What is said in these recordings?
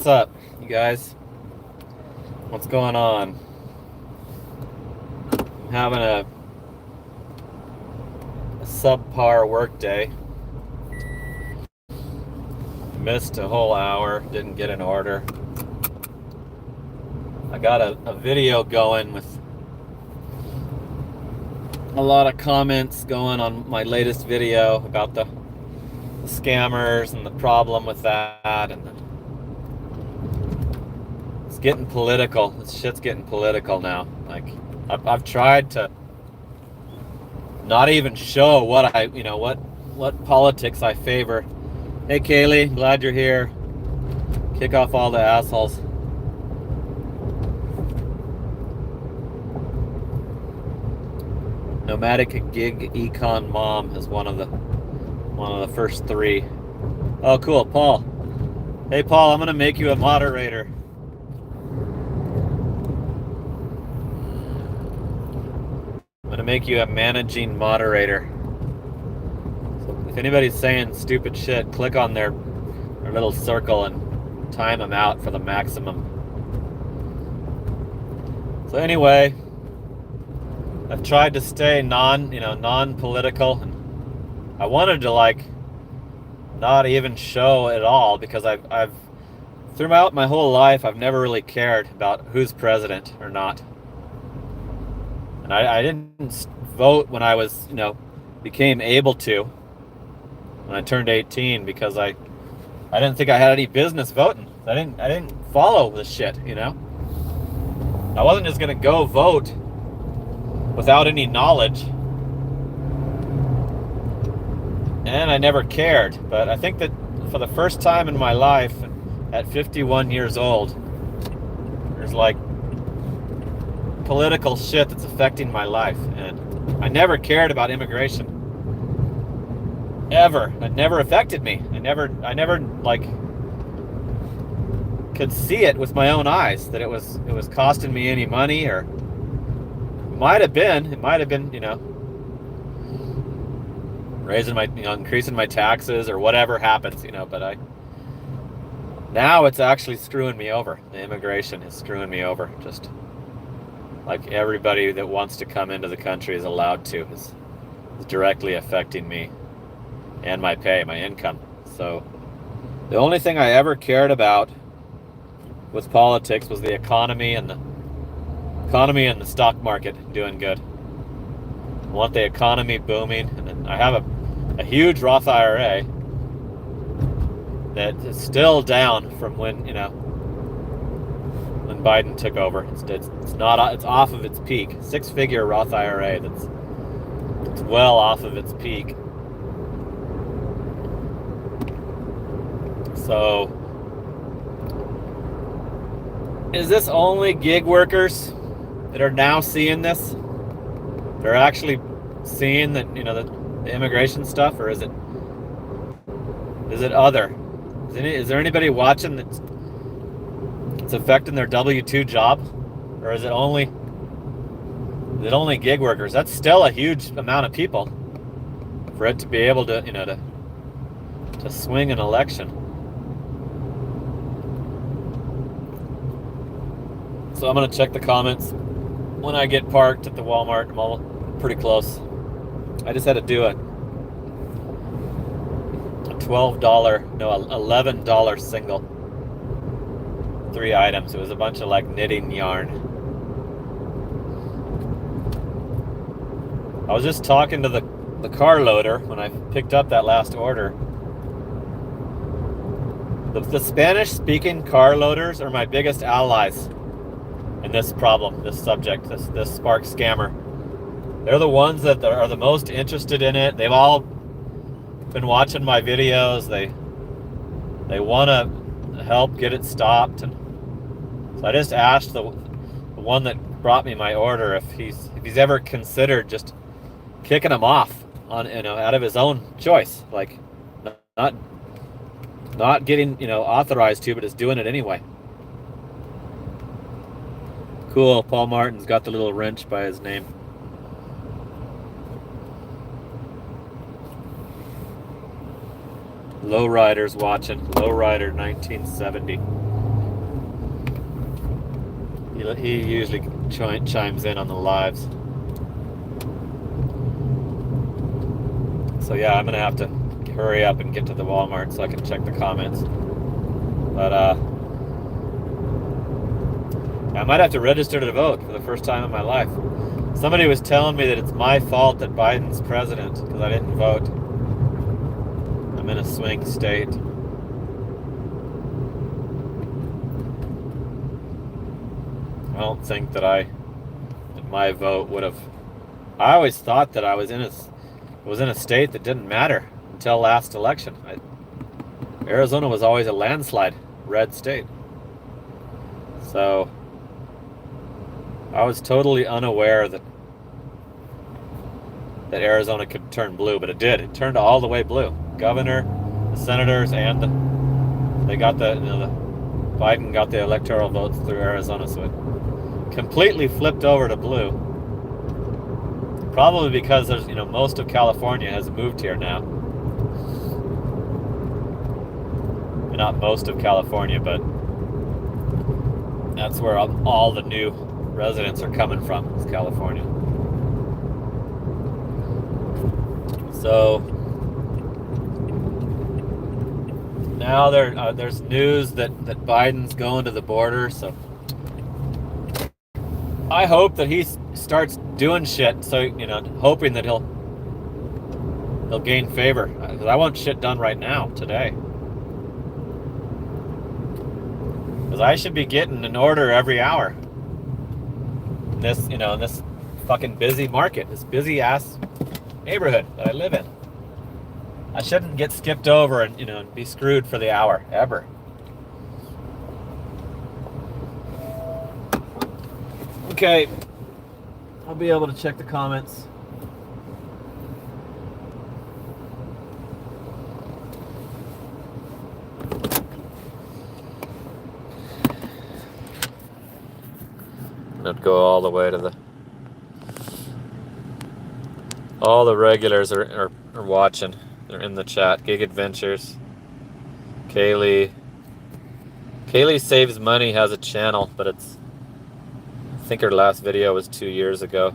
up, you guys? What's going on? I'm having a subpar work day. Missed a whole hour, didn't get an order. I got a video going with a lot of comments going on my latest video about the scammers and the problem with that, and it's getting political. This shit's getting political now. Like, I've tried to not even show what what politics I favor. Hey Kaylee, glad you're here. Kick off all the assholes. Nomadic gig econ mom is one of the first three. Oh cool, Paul. Hey Paul, I'm gonna make you a moderator. I'm gonna make you a managing moderator. So if anybody's saying stupid shit, click on their little circle and time them out for the maximum. So anyway, I've tried to stay non-political, and I wanted to not even show at all, because I've throughout my whole life I've never really cared about who's president or not. And I didn't vote when I was, became able to, when I turned 18, because I didn't think I had any business voting. I didn't follow this shit, I wasn't just gonna go vote without any knowledge. And I never cared. But I think that for the first time in my life, at 51 years old, there's political shit that's affecting my life. And I never cared about immigration. Ever. It never affected me. I never could see it with my own eyes, that it was costing me any money, or it might have been, raising my, increasing my taxes or whatever happens, but now it's actually screwing me over. The immigration is screwing me over. Just like everybody that wants to come into the country is allowed to, is directly affecting me and my pay, my income. So the only thing I ever cared about with politics was the economy and the stock market doing good. I want the economy booming, and then I have a huge Roth IRA that is still down from when Biden took over. It's off of its peak. 6-figure Roth IRA it's well off of its peak. So is this only gig workers that are now seeing this? They're actually seeing that, the immigration stuff, or is it other? Is there anybody watching that's it's affecting their W-2 job, or is it only gig workers? That's still a huge amount of people for it to be able to, to swing an election. So I'm gonna check the comments when I get parked at the Walmart. I'm all pretty close. I just had to do a $11 single. 3 items. It was a bunch of knitting yarn. I was just talking to the car loader when I picked up that last order. The Spanish speaking car loaders are my biggest allies in this problem, this subject, this Spark scammer. They're the ones that are the most interested in it. They've all been watching my videos. They want to help get it stopped. And so I just asked the one that brought me my order if he's ever considered just kicking him off on out of his own choice, not getting authorized to, but is doing it anyway. Cool. Paul Martin's got the little wrench by his name. Lowrider's watching. Lowrider 1970. He usually chimes in on the lives. So yeah, I'm gonna have to hurry up and get to the Walmart so I can check the comments. But I might have to register to vote for the first time in my life. Somebody was telling me that it's my fault that Biden's president because I didn't vote. I'm in a swing state. I don't think that my vote would have. I always thought that I was in a state that didn't matter until last election. Arizona was always a landslide red state. So I was totally unaware that Arizona could turn blue, but it did. It turned all the way blue. Governor, the senators, and they got the Biden got the electoral votes through Arizona, so it completely flipped over to blue. Probably because there's most of California has moved here now. Not most of California, but that's where all the new residents are coming from, is California. So now there's news that Biden's going to the border, so I hope that he starts doing shit, so hoping that he'll gain favor. Because I want shit done right now, today. Because I should be getting an order every hour. In this fucking busy market, this busy ass neighborhood that I live in. I shouldn't get skipped over and be screwed for the hour, ever. Okay, I'll be able to check the comments. I'd go all the way to all the regulars are watching. They're in the chat. Gig Adventures. Kaylee Saves Money has a channel, but I think her last video was 2 years ago.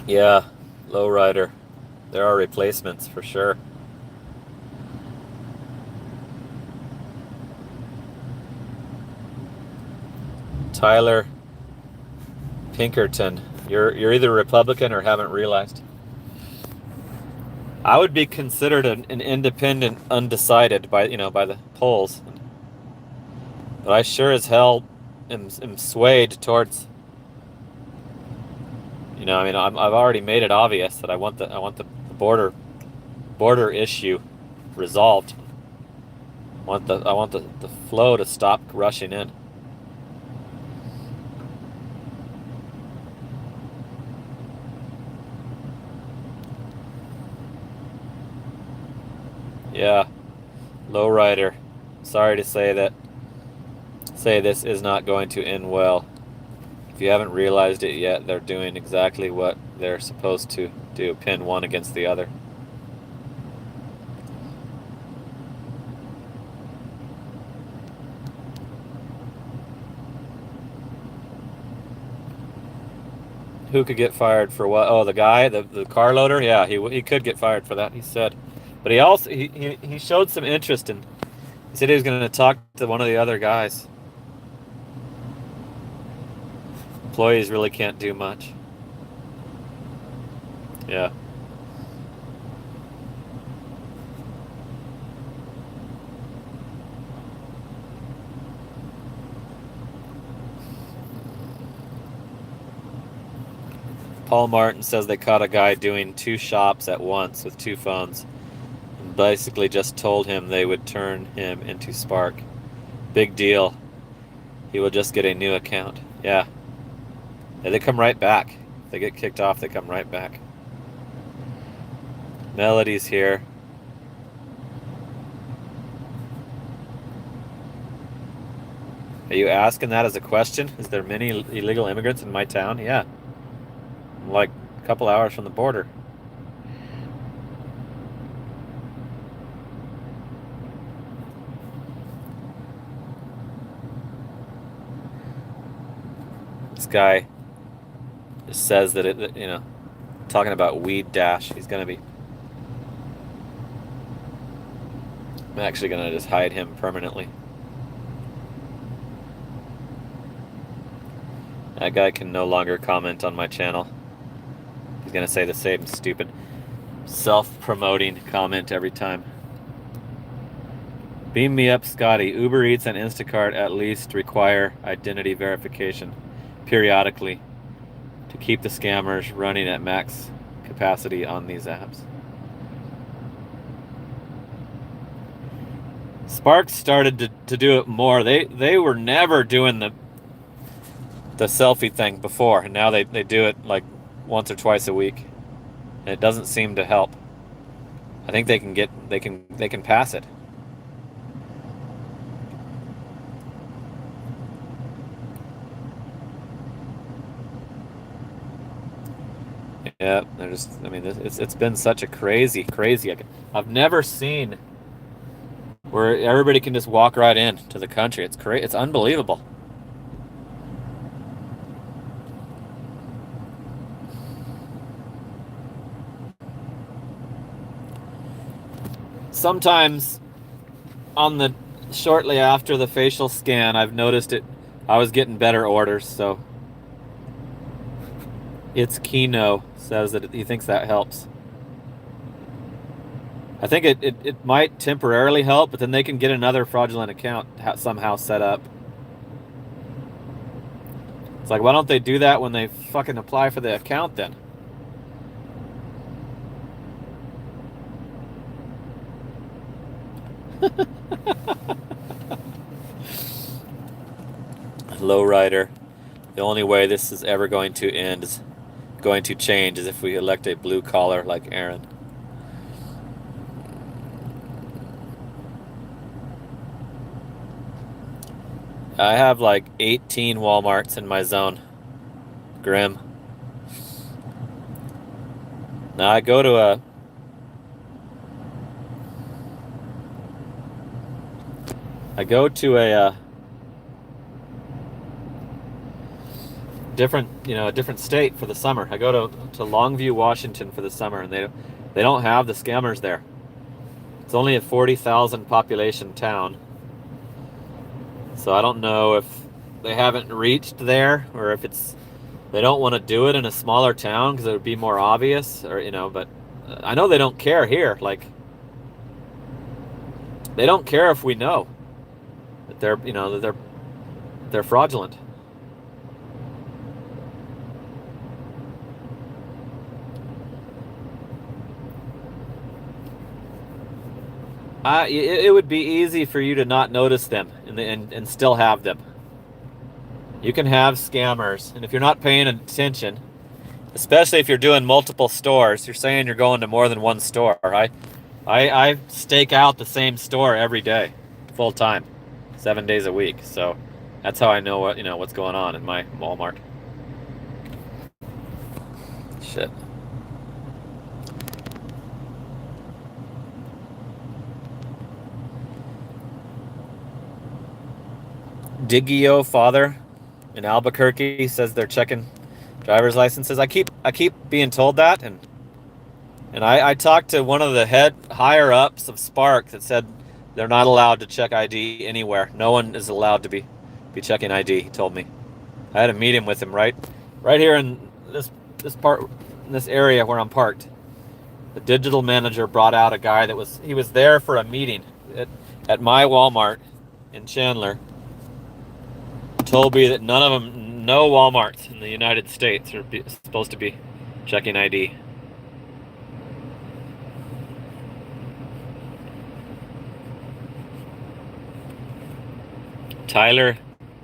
Yeah, lowrider. There are replacements for sure. Tyler Pinkerton, you're either Republican or haven't realized. I would be considered an independent, undecided by the polls, but I sure as hell am swayed towards. I've already made it obvious that I want the border issue resolved. I want the flow to stop rushing in. Yeah, lowrider. Sorry to say this is not going to end well. If you haven't realized it yet, they're doing exactly what they're supposed to do, pin one against the other. Who could get fired for what? Oh, the guy, the car loader? Yeah, he could get fired for that, he said. But he also he showed some interest in. He said he was going to talk to one of the other guys. Employees really can't do much. Yeah. Paul Martin says they caught a guy doing 2 shops at once with 2 phones. And basically just told him they would turn him into Spark. Big deal. He will just get a new account. Yeah. They come right back. If they get kicked off, they come right back. Melody's here. Are you asking that as a question? Is there many illegal immigrants in my town? Yeah. I'm like a couple hours from the border. This guy just says that talking about weed dash, he's gonna be. I'm actually gonna just hide him permanently. That guy can no longer comment on my channel. He's gonna say the same stupid self-promoting comment every time. Beam me up, Scotty. Uber Eats and Instacart at least require identity verification periodically to keep the scammers running at max capacity on these apps. Spark started to do it more. They were never doing the selfie thing before, and now they do it like once or twice a week. And it doesn't seem to help. I think they can pass it. Yeah, they're just. I mean, it's been such a crazy. I've never seen where everybody can just walk right in to the country. It's great. It's unbelievable. Sometimes shortly after the facial scan, I've noticed I was getting better orders, so it's Kino says that he thinks that helps. I think it might temporarily help, but then they can get another fraudulent account somehow set up. It's like, why don't they do that when they fucking apply for the account then? Lowrider. The only way this is ever going to change is if we elect a blue collar like Aaron. I have like 18 Walmarts in my zone. Grim. Now I go to a different state for the summer. I go to Longview, Washington for the summer, and they don't have the scammers there. It's only a 40,000 population town. So I don't know if they haven't reached there, or if they don't want to do it in a smaller town because it would be more obvious, or but I know they don't care here. Like, they don't care if we know that they're fraudulent. It would be easy for you to not notice them and still have them. You can have scammers, and if you're not paying attention, especially if you're doing multiple stores, you're saying you're going to more than one store. I stake out the same store every day, full time, 7 days a week. So that's how I know what's going on in my Walmart. Shit. Digio father in Albuquerque says they're checking driver's licenses. I keep being told that, and I talked to one of the higher ups of Spark that said they're not allowed to check ID anywhere. No one is allowed to be checking ID. He told me. I had a meeting with him right here in this area where I'm parked. The digital manager brought out a guy he was there for a meeting at my Walmart in Chandler. Told me that none of them, no Walmarts in the United States are supposed to be checking ID. Tyler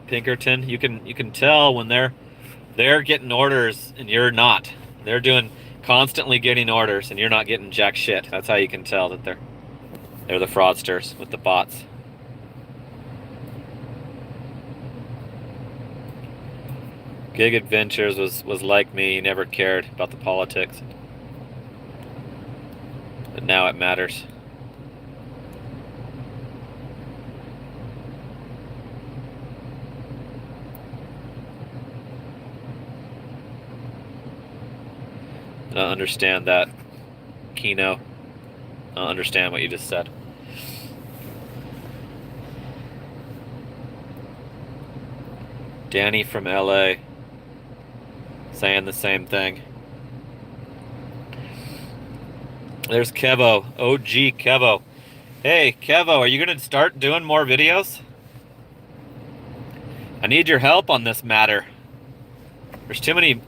Pinkerton, you can tell when they're getting orders and you're not. They're constantly getting orders and you're not getting jack shit. That's how you can tell that they're the fraudsters with the bots. Gig Adventures was like me. He never cared about the politics. But now it matters. I don't understand that, Kino. I don't understand what you just said. Danny from LA saying the same thing. There's Kevo, OG Kevo. Hey, Kevo, are you going to start doing more videos? I need your help on this matter. There's too many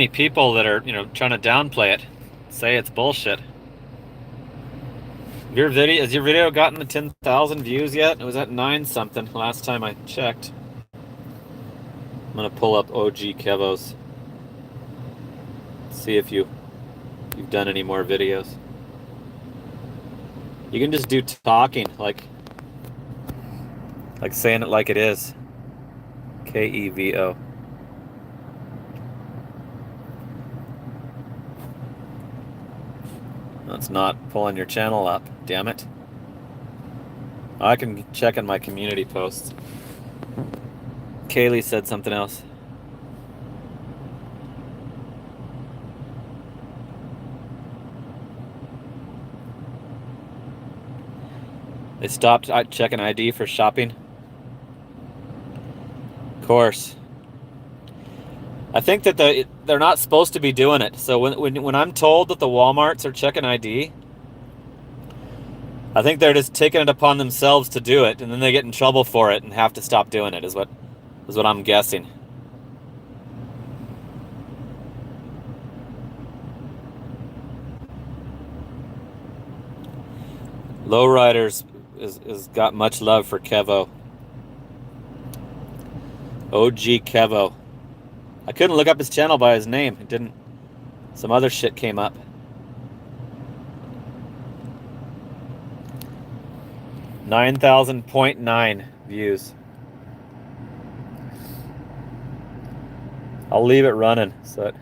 people that are, trying to downplay it, say it's bullshit. Has your video gotten the 10,000 views yet? It was at 9 something last time I checked. I'm gonna pull up OG Kevo's. See if you've done any more videos. You can just do talking, like saying it like it is. Kevo. It's not pulling your channel up, damn it. I can check in my community posts. Kaylee said something else. They stopped checking ID for shopping. Of course. I think that they're not supposed to be doing it. So when I'm told that the Walmarts are checking ID, I think they're just taking it upon themselves to do it, and then they get in trouble for it and have to stop doing it, is what I'm guessing. Lowriders is got much love for Kevo. OG Kevo. I couldn't look up his channel by his name. It didn't. Some other shit came up. .9 views. I'll leave it running. So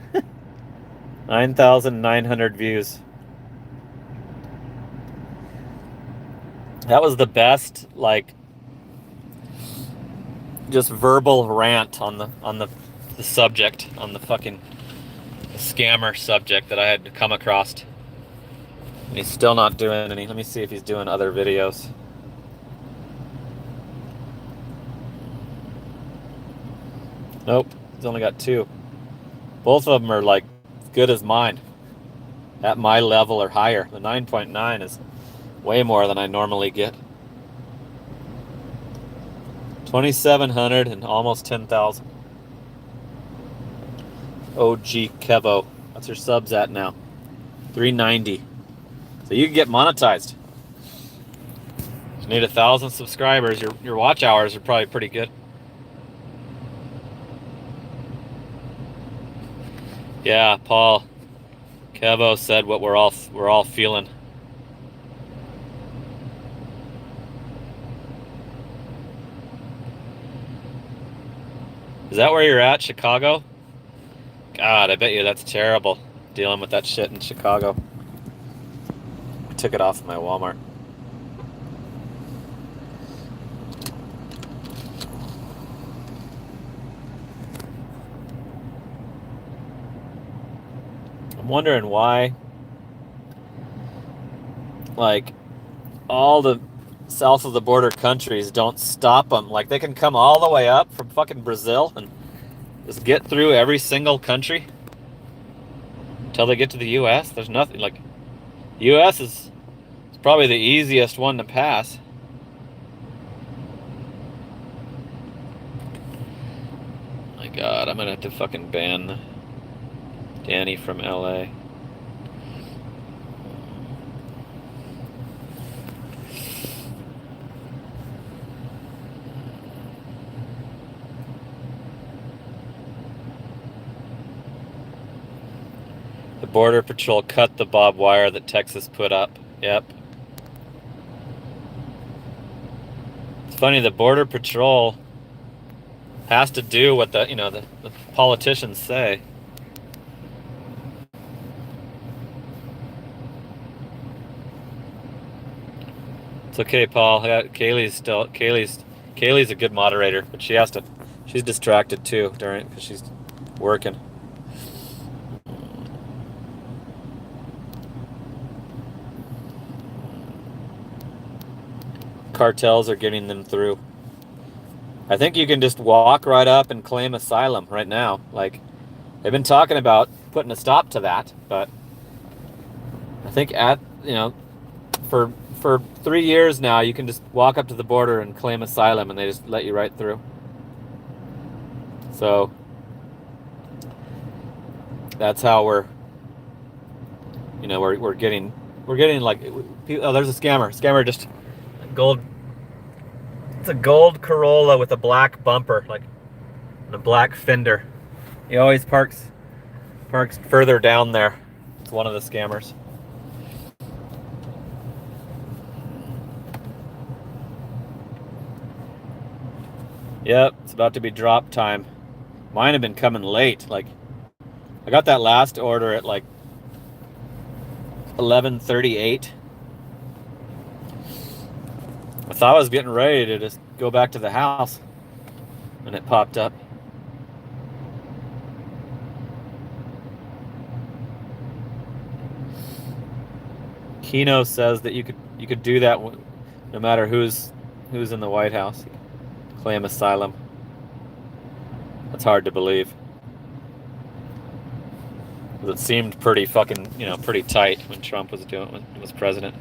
9,900 views. That was the best, just verbal rant on the subject, on the fucking scammer subject that I had to come across. And he's still not doing any. Let me see if he's doing other videos. Nope, he's only got 2. Both of them are as good as mine. At my level or higher. The 9.9 is way more than I normally get. 2,700 and almost 10,000. OG Kevo. What's your subs at now? 390. So you can get monetized. You need 1,000 subscribers. Your watch hours are probably pretty good. Yeah, Paul. Kevo said what we're all feeling. Is that where you're at, Chicago? God, I bet you that's terrible, dealing with that shit in Chicago. I took it off of my Walmart. I'm wondering why, all the south of the border countries don't stop them. They can come all the way up from fucking Brazil and just get through every single country until they get to the U.S. There's nothing the U.S. is probably the easiest one to pass. My God, I'm gonna have to fucking ban Danny from LA. The Border Patrol cut the barbed wire that Texas put up. Yep. It's funny, the Border Patrol has to do what the politicians say. It's okay, Paul. Kaylee's a good moderator, but she's distracted too because she's working. Cartels are getting them through. I think you can just walk right up and claim asylum right now. Like, they've been talking about putting a stop to that, but I think for 3 years now, you can just walk up to the border and claim asylum, and they just let you right through. So that's how we're getting like, oh, there's a scammer just gold. It's a gold Corolla with a black bumper, like, and a black fender. He always parks further down there. It's one of the scammers. Yep, it's about to be drop time. Mine have been coming late. Like, I got that last order at like 11:38. I thought I was getting ready to just go back to the house, and it popped up. Kino says that you could do that no matter who's in the White House. Claim asylum. That's hard to believe. It seemed pretty fucking, pretty tight when Trump was president.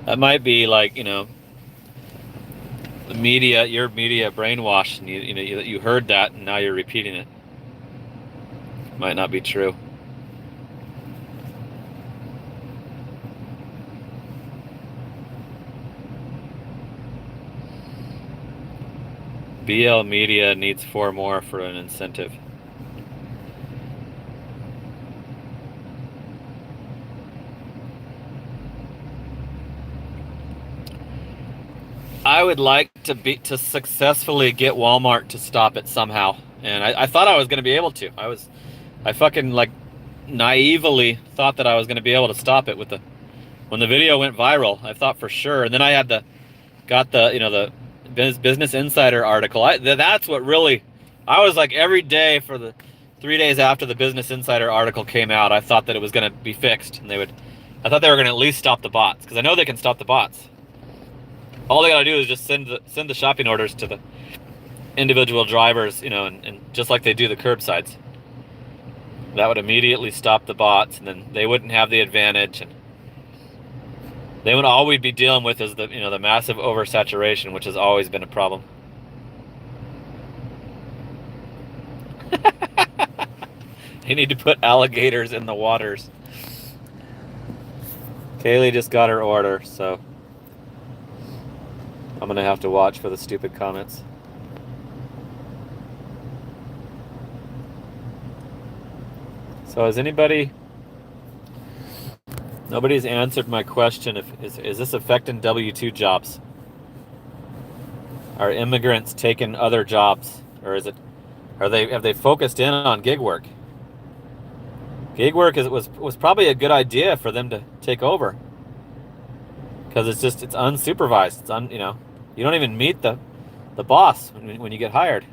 That might be like, the media, your media brainwashed, and you heard that and now you're repeating it. Might not be true. BL Media needs 4 more for an incentive. I would like to successfully get Walmart to stop it somehow, and I thought I was going to be able to. I fucking like naively thought that I was going to be able to stop it when the video went viral. I thought for sure, and then I got the Business Insider article. That's what really, I was like, every day for the 3 days after the Business Insider article came out, I thought that it was going to be fixed, and I thought they were going to at least stop the bots, because I know they can stop the bots. All they got to do is just send the shopping orders to the individual drivers, and just like they do the curbsides. That would immediately stop the bots, and then they wouldn't have the advantage, and then all we'd be dealing with is the massive oversaturation, which has always been a problem. You need to put alligators in the waters. Kaylee just got her order, so I'm gonna have to watch for the stupid comments. So has nobody's answered my question. Is this affecting W-2 jobs? Are immigrants taking other jobs, or have they focused in on gig work? Gig work was probably a good idea for them to take over, because it's unsupervised. You don't even meet the boss when you get hired.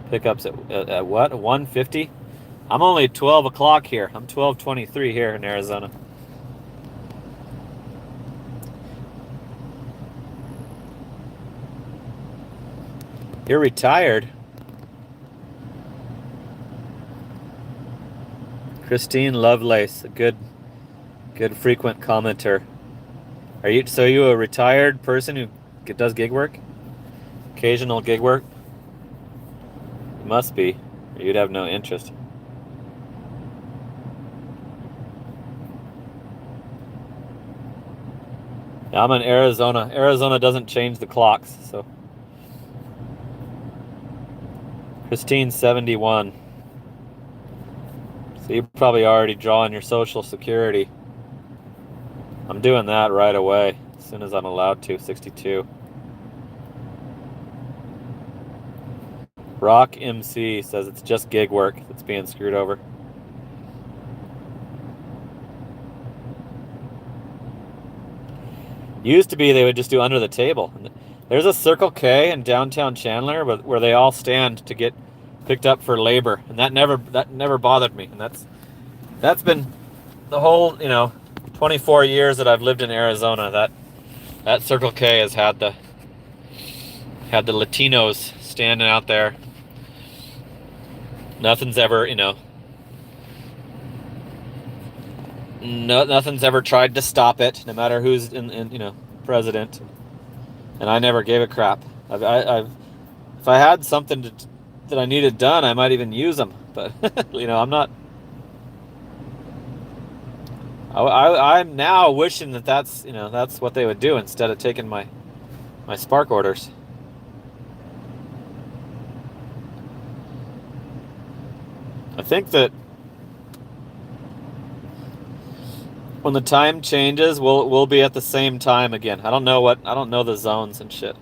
Pickups at what? 1:50? I'm only 12 o'clock here. I'm 12:23 here in Arizona. You're retired? Christine Lovelace, a good frequent commenter. Are you a retired person who does gig work? Occasional gig work? You must be, or you'd have no interest. I'm in Arizona. Arizona doesn't change the clocks, so. Christine 71. So you're probably already drawing your Social Security. I'm doing that right away, as soon as I'm allowed to, 62. Rock MC says it's just gig work that's being screwed over. Used to be they would just do under the table. There's a Circle K in downtown Chandler where they all stand to get picked up for labor, and that never bothered me. And that's been the whole 24 years that I've lived in Arizona. That Circle K has had the Latinos standing out there. Nothing's ever nothing's ever tried to stop it, no matter who's in president. And I never gave a crap. If I had something that I needed done, I might even use them. But I'm not. I'm now wishing that's what they would do instead of taking my Spark orders. I think that when the time changes, we'll be at the same time again. I don't know the zones and shit.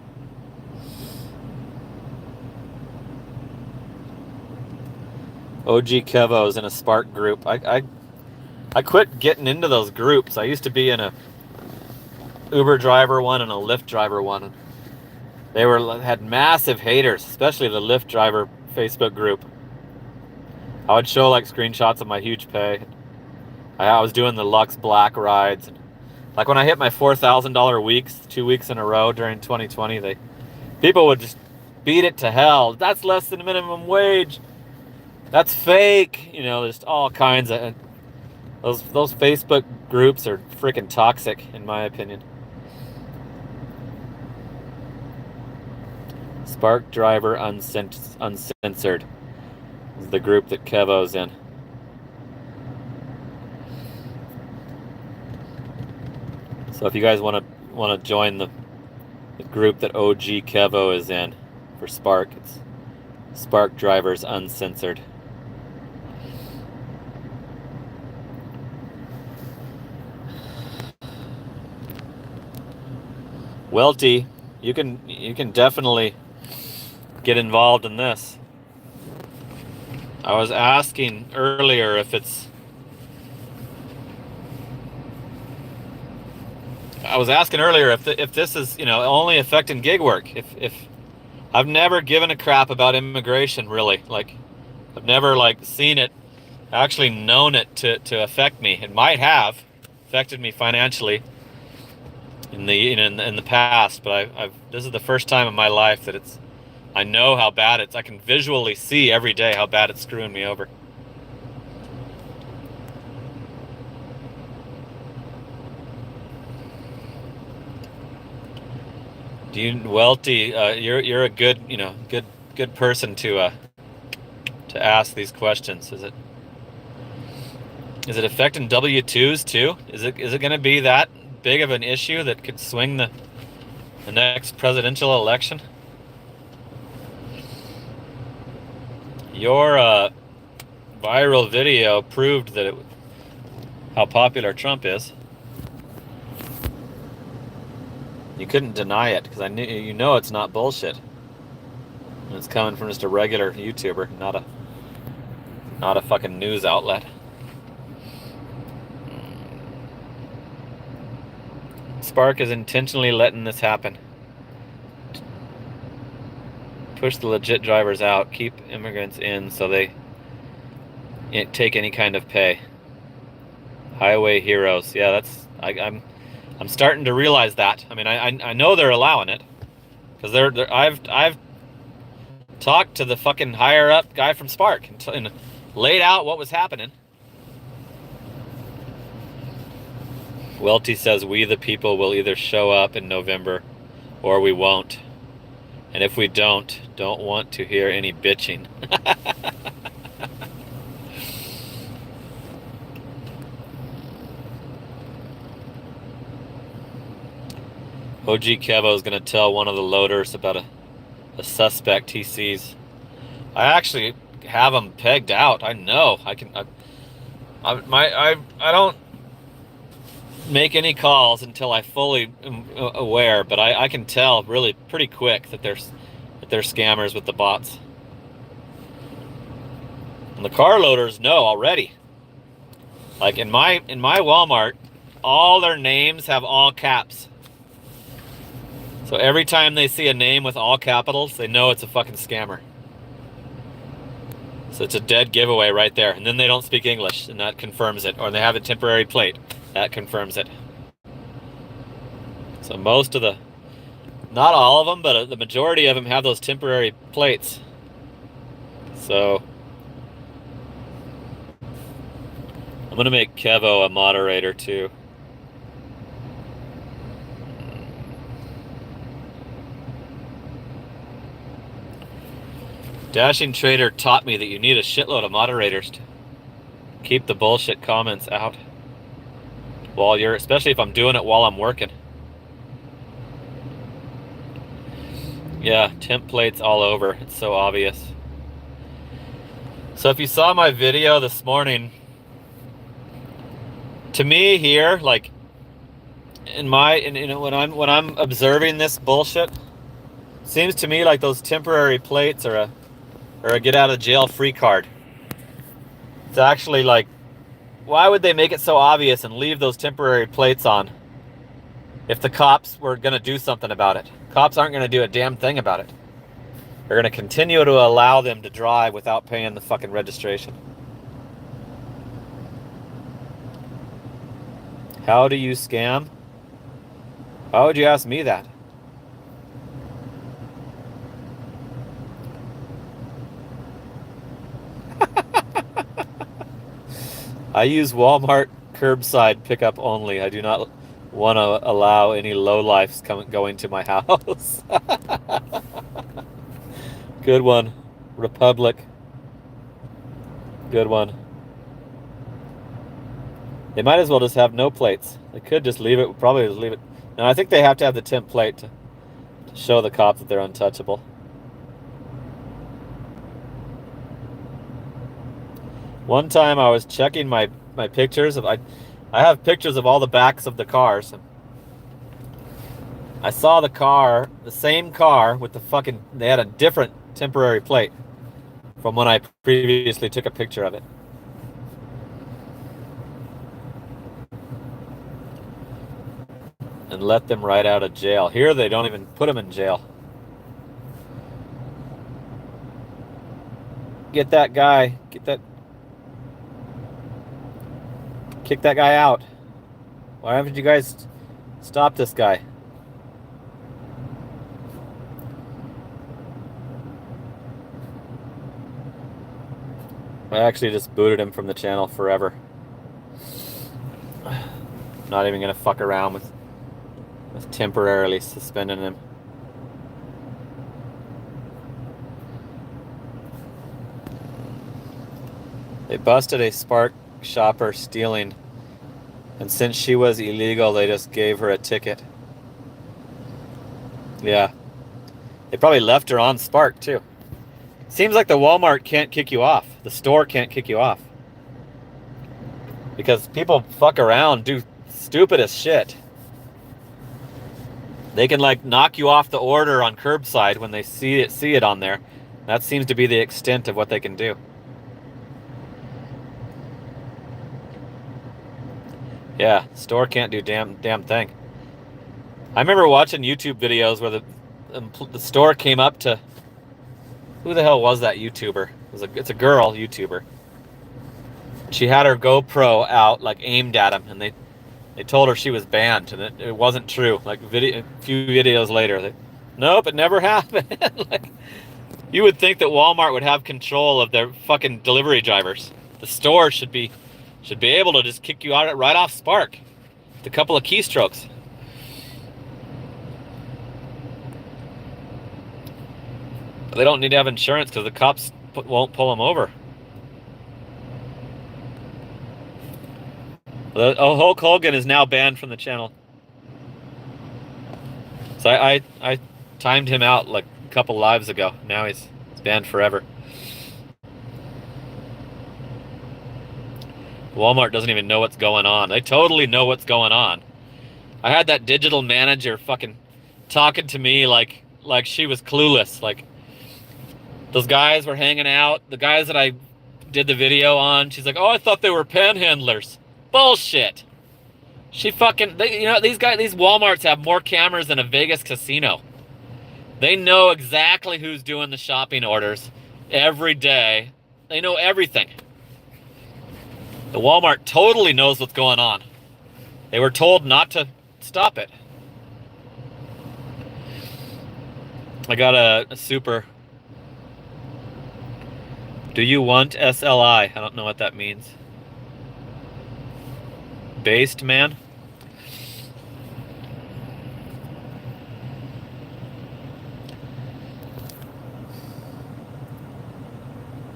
OG Kevo's in a Spark group. I quit getting into those groups. I used to be in a Uber driver one and a Lyft driver one. They had massive haters, especially the Lyft driver Facebook group. I would show like screenshots of my huge pay. I was doing the Lux Black rides. Like when I hit my $4,000 weeks, 2 weeks in a row during 2020, people would just beat it to hell. That's less than minimum wage. That's fake. Just all kinds of those Facebook groups are freaking toxic, in my opinion. Spark Driver Uncensored is the group that Kevo's in. So if you guys want to join the group that OG Kevo is in for Spark, it's Spark Drivers Uncensored. Welty, you can definitely get involved in this. I was asking earlier if this is only affecting gig work. If I've never given a crap about immigration, really. Like I've never seen it, actually known it to affect me. It might have affected me financially in the past, but this is the first time in my life that I know how bad I can visually see every day how bad it's screwing me over. Welty, you're a good person to ask these questions. Is it affecting W-2s too? Is it going to be that big of an issue that could swing the next presidential election? Your viral video proved how popular Trump is. You couldn't deny it because it's not bullshit. And it's coming from just a regular YouTuber, not a fucking news outlet. Spark is intentionally letting this happen. Push the legit drivers out, keep immigrants in so they take any kind of pay. Highway heroes. Yeah, I'm starting to realize that. I mean, I know they're allowing it because I've talked to the fucking higher up guy from Spark and laid out what was happening. Welty says we the people will either show up in November or we won't. And if we don't want to hear any bitching. OG Kevo is going to tell one of the loaders about a suspect he sees. I actually have him pegged out. I know. I don't. make any calls until I fully am aware, but I can tell really pretty quick that they're scammers with the bots. And the car loaders know already. Like in my Walmart, all their names have all caps. So every time they see a name with all capitals, they know it's a fucking scammer. So it's a dead giveaway right there. And then they don't speak English, and that confirms it. Or they have a temporary plate. That confirms it. So most of the, not all of them, but the majority of them have those temporary plates. So I'm going to make Kevo a moderator too. Dashing Trader taught me that you need a shitload of moderators to keep the bullshit comments out while you're, especially if I'm doing it while I'm working. Yeah, templates all over. It's so obvious. So if you saw my video this morning, to me here, like when I'm observing this bullshit, seems to me like those temporary plates are a get out of jail free card. It's actually like, why would they make it so obvious and leave those temporary plates on if the cops were going to do something about it? Cops aren't going to do a damn thing about it. They're going to continue to allow them to drive without paying the fucking registration. How do you scam? Why would you ask me that? I use Walmart curbside pickup only. I do not want to allow any lowlifes going to my house. Good one. Republic. Good one. They might as well just have no plates. They could just leave it, probably just leave it. No, I think they have to have the temp plate to show the cop that they're untouchable. One time I was checking my pictures of, I have pictures of all the backs of the cars. I saw the same car with the fucking, they had a different temporary plate from when I previously took a picture of it. And let them right out of jail. Here they don't even put them in jail. Get that guy, kick that guy out. Why haven't you guys stopped this guy? I actually just booted him from the channel forever. Not even gonna fuck around with temporarily suspending him. They busted a Spark shopper stealing, and since she was illegal, they just gave her a ticket. Yeah. They probably left her on Spark too. Seems like the Walmart can't kick you off. The store can't kick you off. Because people fuck around, do stupidest shit. They can like knock you off the order on curbside when they see it on there. That seems to be the extent of what they can do. Yeah, store can't do damn thing. I remember watching YouTube videos where the store came up to, who the hell was that YouTuber? It's a girl YouTuber. She had her GoPro out, like aimed at him, and they told her she was banned, and it wasn't true. Like a few videos later, nope, it never happened. Like, you would think that Walmart would have control of their fucking delivery drivers. The store should be able to just kick you out right off Spark with a couple of keystrokes. But they don't need to have insurance because the cops won't pull them over. Hulk Hogan is now banned from the channel. So I timed him out like a couple lives ago. Now he's banned forever. Walmart doesn't even know what's going on. They totally know what's going on. I had that digital manager fucking talking to me like she was clueless. Like, those guys were hanging out. The guys that I did the video on, she's like, oh, I thought they were panhandlers. Bullshit. She fucking, these Walmarts have more cameras than a Vegas casino. They know exactly who's doing the shopping orders every day. They know everything. The Walmart totally knows what's going on. They were told not to stop it. I got a super. Do you want SLI? I don't know what that means. Based man?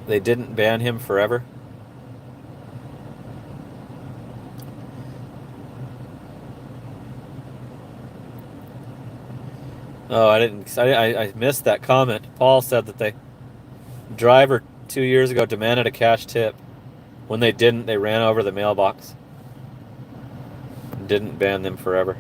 They didn't ban him forever? Oh, I missed that comment. Paul said that the driver 2 years ago demanded a cash tip. When they didn't, they ran over the mailbox. Didn't ban them forever.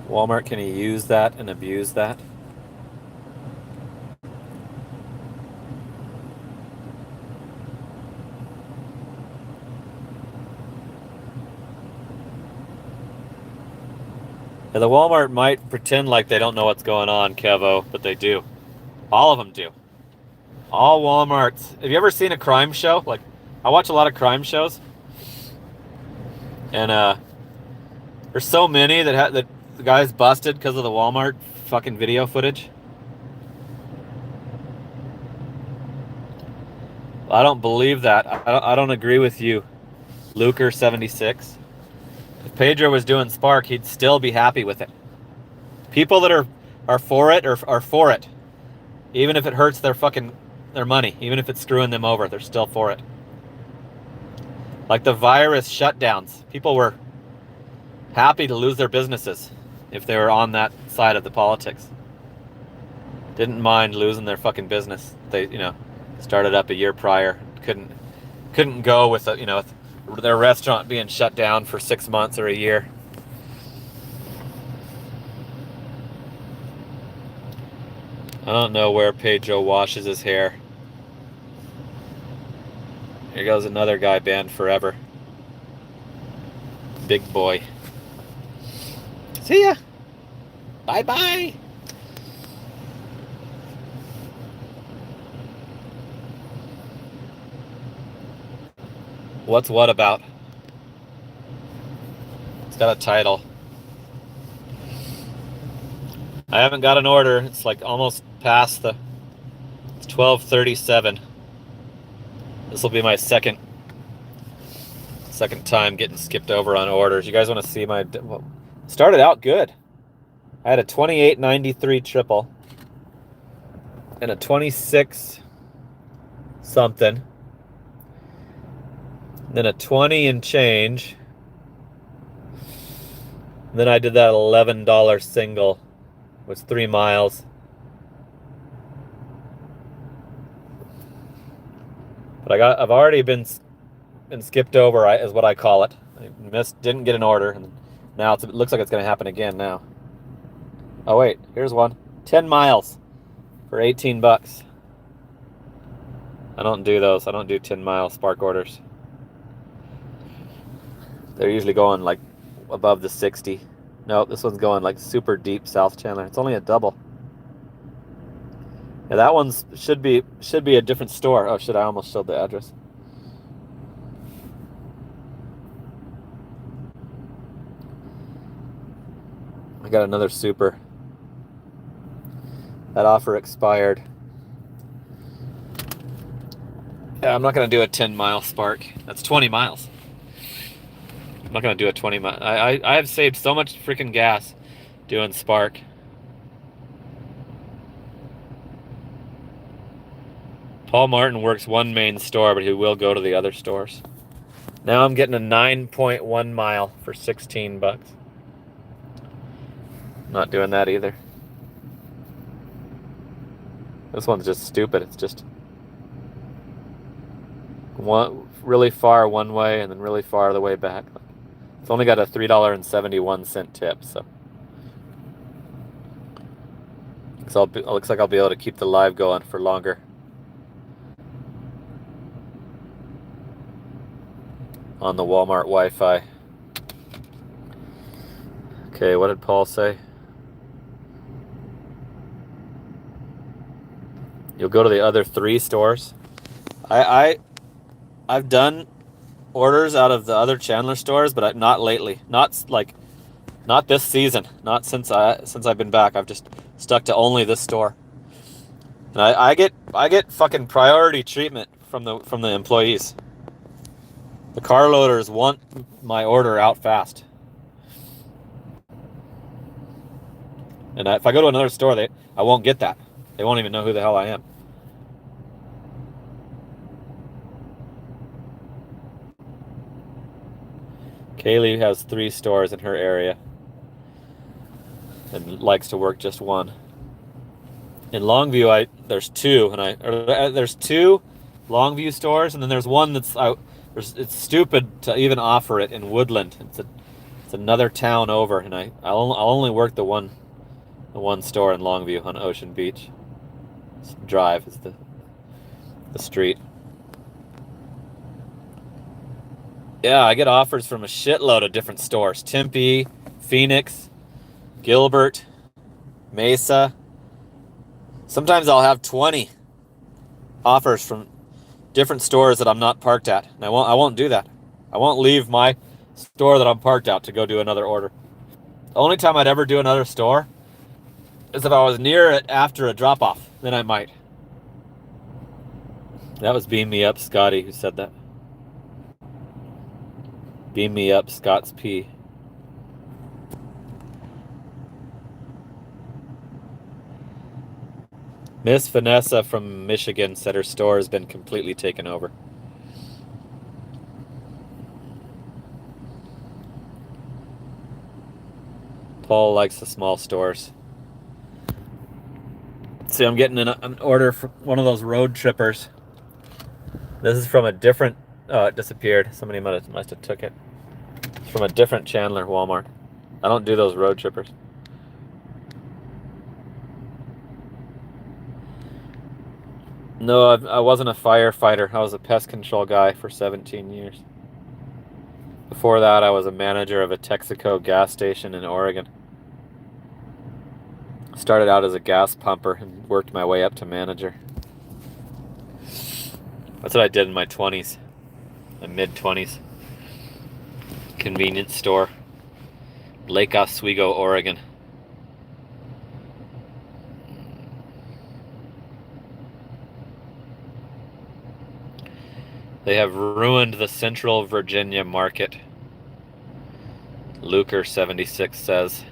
Walmart, can he use that and abuse that? Yeah, the Walmart might pretend like they don't know what's going on, Kevo, but they do. All of them do. All Walmarts. Have you ever seen a crime show? Like, I watch a lot of crime shows, and there's so many that the guy's busted because of the Walmart fucking video footage. I don't believe that. I don't agree with you, Luker76. If Pedro was doing Spark, he'd still be happy with it. People that are for it are for it. Even if it hurts their money, even if it's screwing them over, they're still for it. Like the virus shutdowns, people were happy to lose their businesses if they were on that side of the politics. Didn't mind losing their fucking business. They, started up a year prior. Couldn't go with their restaurant being shut down for 6 months or a year. I don't know where Pedro washes his hair. Here goes another guy banned forever. Big boy. See ya. Bye-bye. What's what about? It's got a title. I haven't got an order. It's like almost past it's 12:37. This will be my second time getting skipped over on orders. You guys want to see my... Started out good. I had a 28.93 triple and a 26 something. Then a 20 and change. Then I did that $11 single. It was 3 miles. But I've already been skipped over, is what I call it. I didn't get an order, and now it looks like it's going to happen again now. Oh wait, here's one. 10 miles for 18 bucks. I don't do those. I don't do 10-mile Spark orders. They're usually going like above the 60. No, this one's going like super deep South Chandler. It's only a double. Yeah, that one should be a different store. Oh shit, I almost showed the address. I got another super. That offer expired. Yeah, I'm not going to do a 10-mile Spark. That's 20 miles. I'm not going to do a 20-mile. I have saved so much freaking gas doing Spark. Paul Martin works one main store, but he will go to the other stores. Now I'm getting a 9.1 mile for 16 bucks. Not doing that either. This one's just stupid. It's just one really far one way and then really far the way back. It's only got a $3.71 tip, so it looks like I'll be able to keep the live going for longer. On the Walmart Wi-Fi. Okay, what did Paul say? You'll go to the other 3 stores. I've done orders out of the other Chandler stores, but not lately. Not this season. Not since I've been back. I've just stuck to only this store. And I get fucking priority treatment from the employees. The car loaders want my order out fast. And if I go to another store, I won't get that. They won't even know who the hell I am. Kaylee has 3 stores in her area and likes to work just one. In Longview, there's 2, there's 2 Longview stores, and then there's one that's out. It's stupid to even offer it in Woodland. It's another town over, and I'll only work the one store in Longview on Ocean Beach. Drive is the street. Yeah, I get offers from a shitload of different stores. Tempe, Phoenix, Gilbert, Mesa. Sometimes I'll have 20 offers from different stores that I'm not parked at. And I won't do that. I won't leave my store that I'm parked at to go do another order. The only time I'd ever do another store is if I was near it after a drop-off. Then I might. That was Beam Me Up Scotty who said that. Beam Me Up Scott's P. Miss Vanessa from Michigan said her store has been completely taken over. Paul likes the small stores. See, I'm getting an order from one of those road trippers. This is from a different... Oh, it disappeared. Somebody must have took it. It's from a different Chandler Walmart. I don't do those road trippers. No, I wasn't a firefighter. I was a pest control guy for 17 years. Before that, I was a manager of a Texaco gas station in Oregon. Started out as a gas pumper and worked my way up to manager. That's what I did in my 20s. My mid-20s. Convenience store. Lake Oswego, Oregon. They have ruined the Central Virginia market. Luker76 says.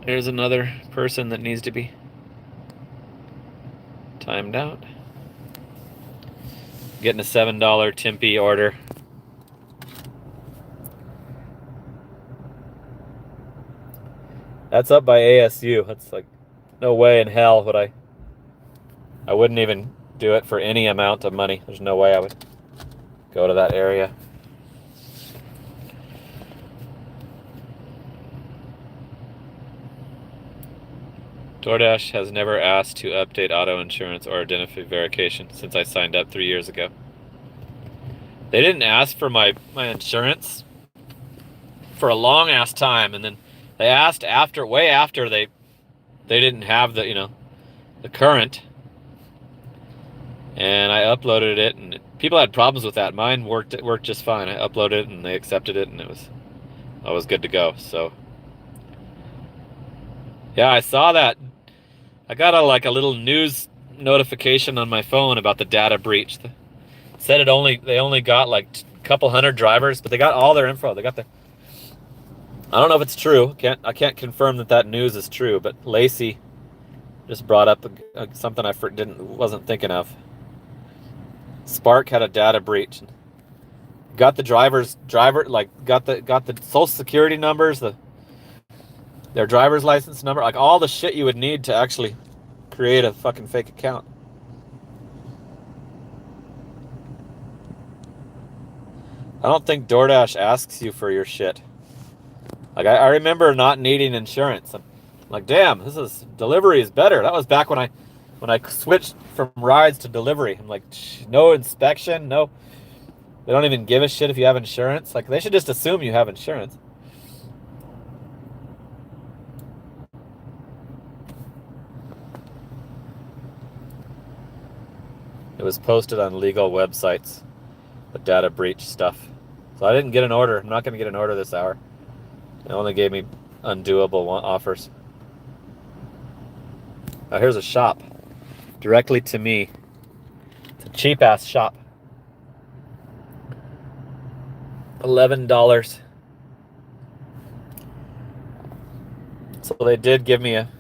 There's another person that needs to be timed out. Getting a $7 Tempe order. That's up by ASU. That's like, no way in hell would I wouldn't even do it for any amount of money. There's no way I would go to that area. DoorDash has never asked to update auto insurance or identity verification since I signed up 3 years ago. They didn't ask for my insurance for a long ass time, and then they asked way after they didn't have the current. And I uploaded it, and people had problems with that. Mine worked just fine. I uploaded it, and they accepted it, and I was good to go. So yeah, I saw that. I got a little news notification on my phone about the data breach. Said they only got like a couple hundred drivers, but they got all their info. They got I don't know if it's true. I can't confirm that news is true, but Lacey just brought up something I wasn't thinking of. Spark had a data breach. Got the got the social security numbers, their driver's license number, like all the shit you would need to actually create a fucking fake account. I don't think DoorDash asks you for your shit. Like I remember not needing insurance. I'm like, damn, delivery is better. That was back when I switched from rides to delivery. I'm like, no inspection, no. They don't even give a shit if you have insurance. Like they should just assume you have insurance. It was posted on legal websites, the data breach stuff. So I didn't get an order. I'm not going to get an order this hour. It only gave me undoable offers. Oh, here's a shop directly to me. It's a cheap ass shop. $11. So they did give me a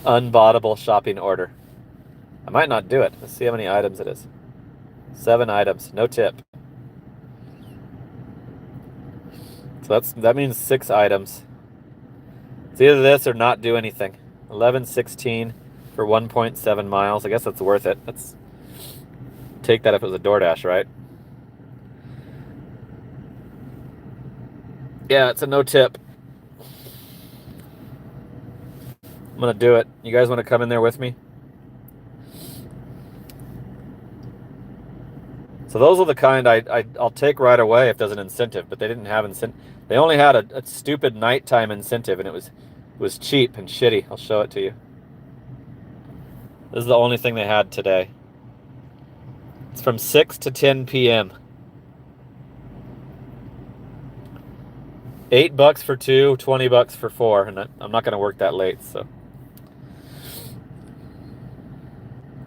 unbottable shopping order. I might not do it. Let's see how many items it is. 7 items, no tip. So that means 6 items. It's either this or not do anything. 11.16 for 1.7 miles. I guess that's worth it. Let's take that if it was a DoorDash, right? Yeah, it's a no tip. I'm gonna do it. You guys want to come in there with me? So those are the kind I'll take right away if there's an incentive, but they didn't have incentive. They only had a stupid nighttime incentive, and it was cheap and shitty. I'll show it to you. This is the only thing they had today. It's from 6 to 10 p.m. $8 for 2, $20 for 4, and I'm not going to work that late, so.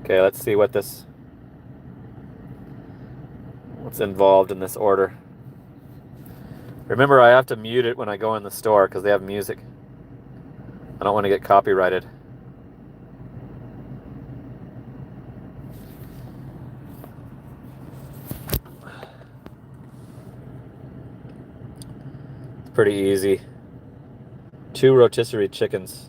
Okay, let's see what's involved in this order. Remember, I have to mute it when I go in the store because they have music. I don't want to get copyrighted. It's pretty easy. 2 rotisserie chickens.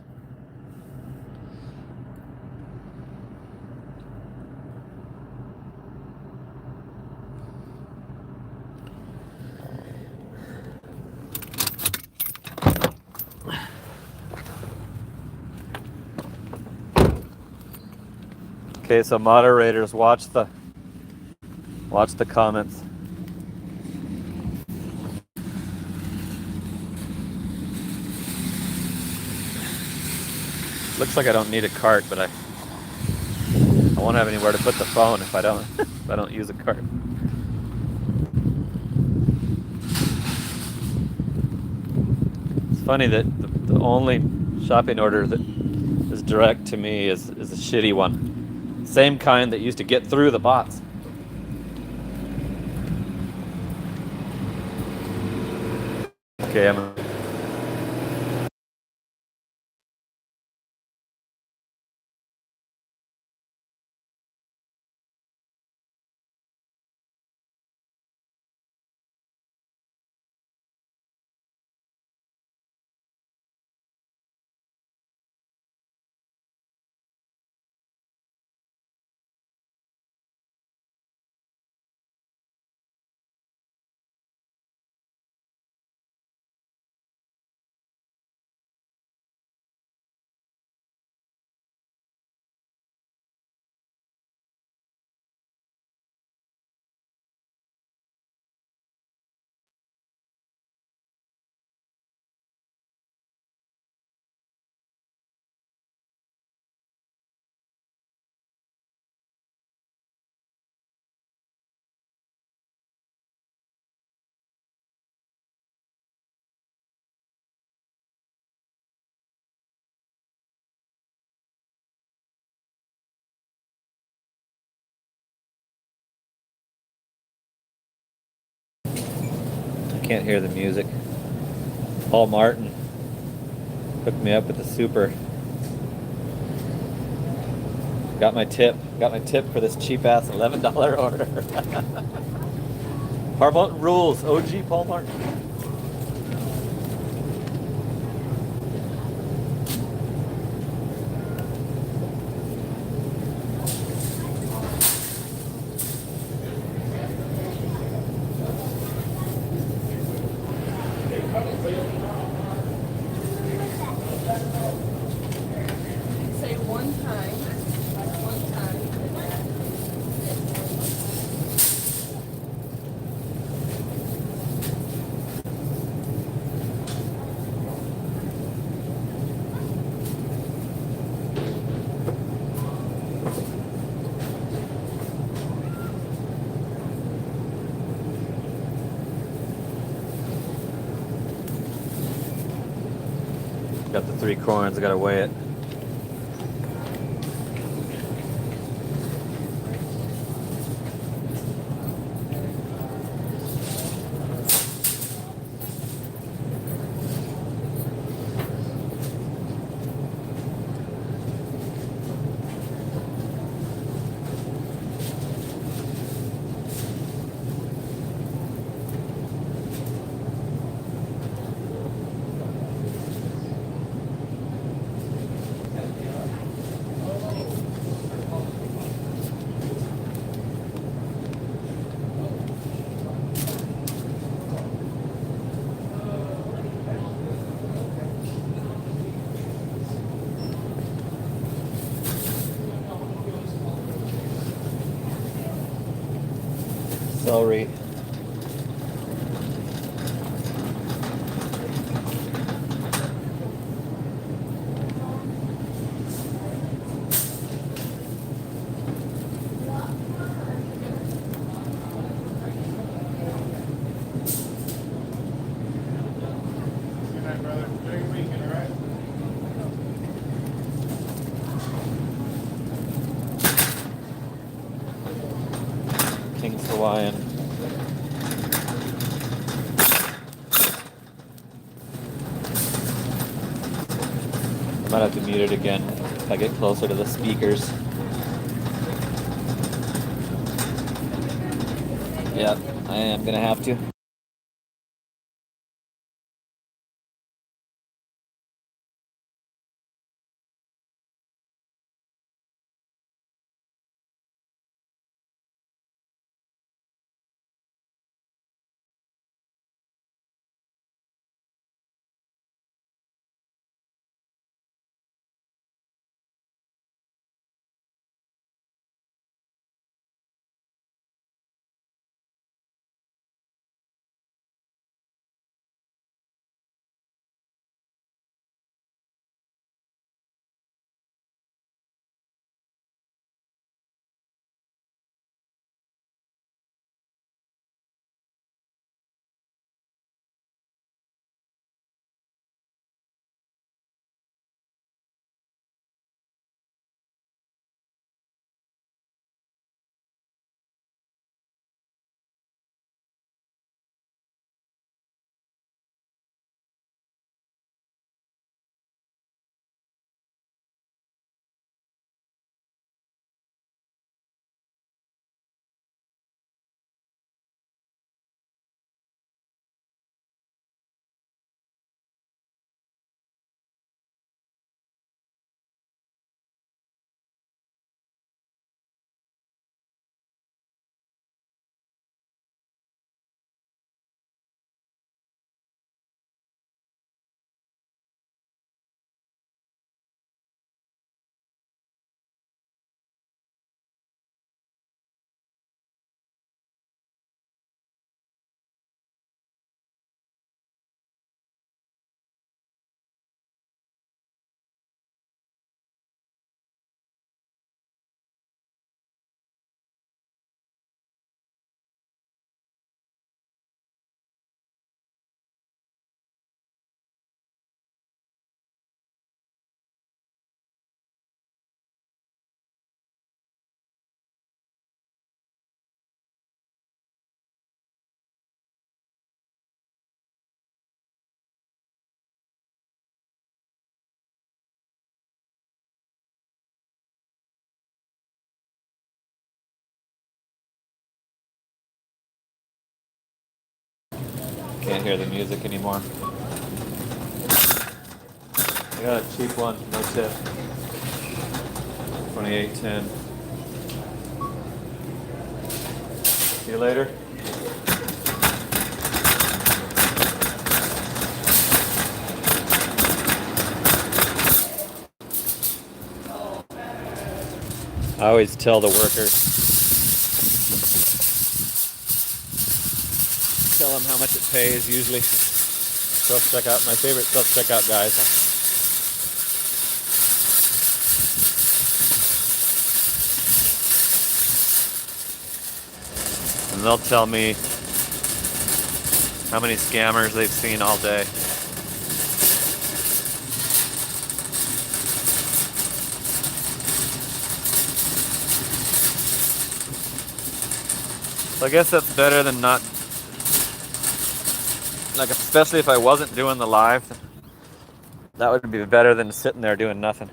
Okay, so moderators, watch the comments. Looks like I don't need a cart, but I won't have anywhere to put the phone if I don't use a cart. It's funny that the only shopping order that is direct to me is a shitty one. Same kind that used to get through the bots. Okay, I can't hear the music. Paul Martin hooked me up with the super. Got my tip. Got my tip for this cheap ass $11 order. Paul Martin rules. OG Paul Martin. Say one time. One time. Got the 3 coins. I gotta weigh it. Celery. Good night, brother. Very weekend, all right? King's Hawaiian. I might have to mute it again if I get closer to the speakers. Yep, I am gonna have to. Can't hear the music anymore. I got a cheap one, no tip. 28.10. See you later. I always tell the workers, tell them how much it pays usually. Self-checkout, my favorite self-checkout guys. And they'll tell me how many scammers they've seen all day. So I guess that's better than not, like, especially if I wasn't doing the live, that would be better than sitting there doing nothing.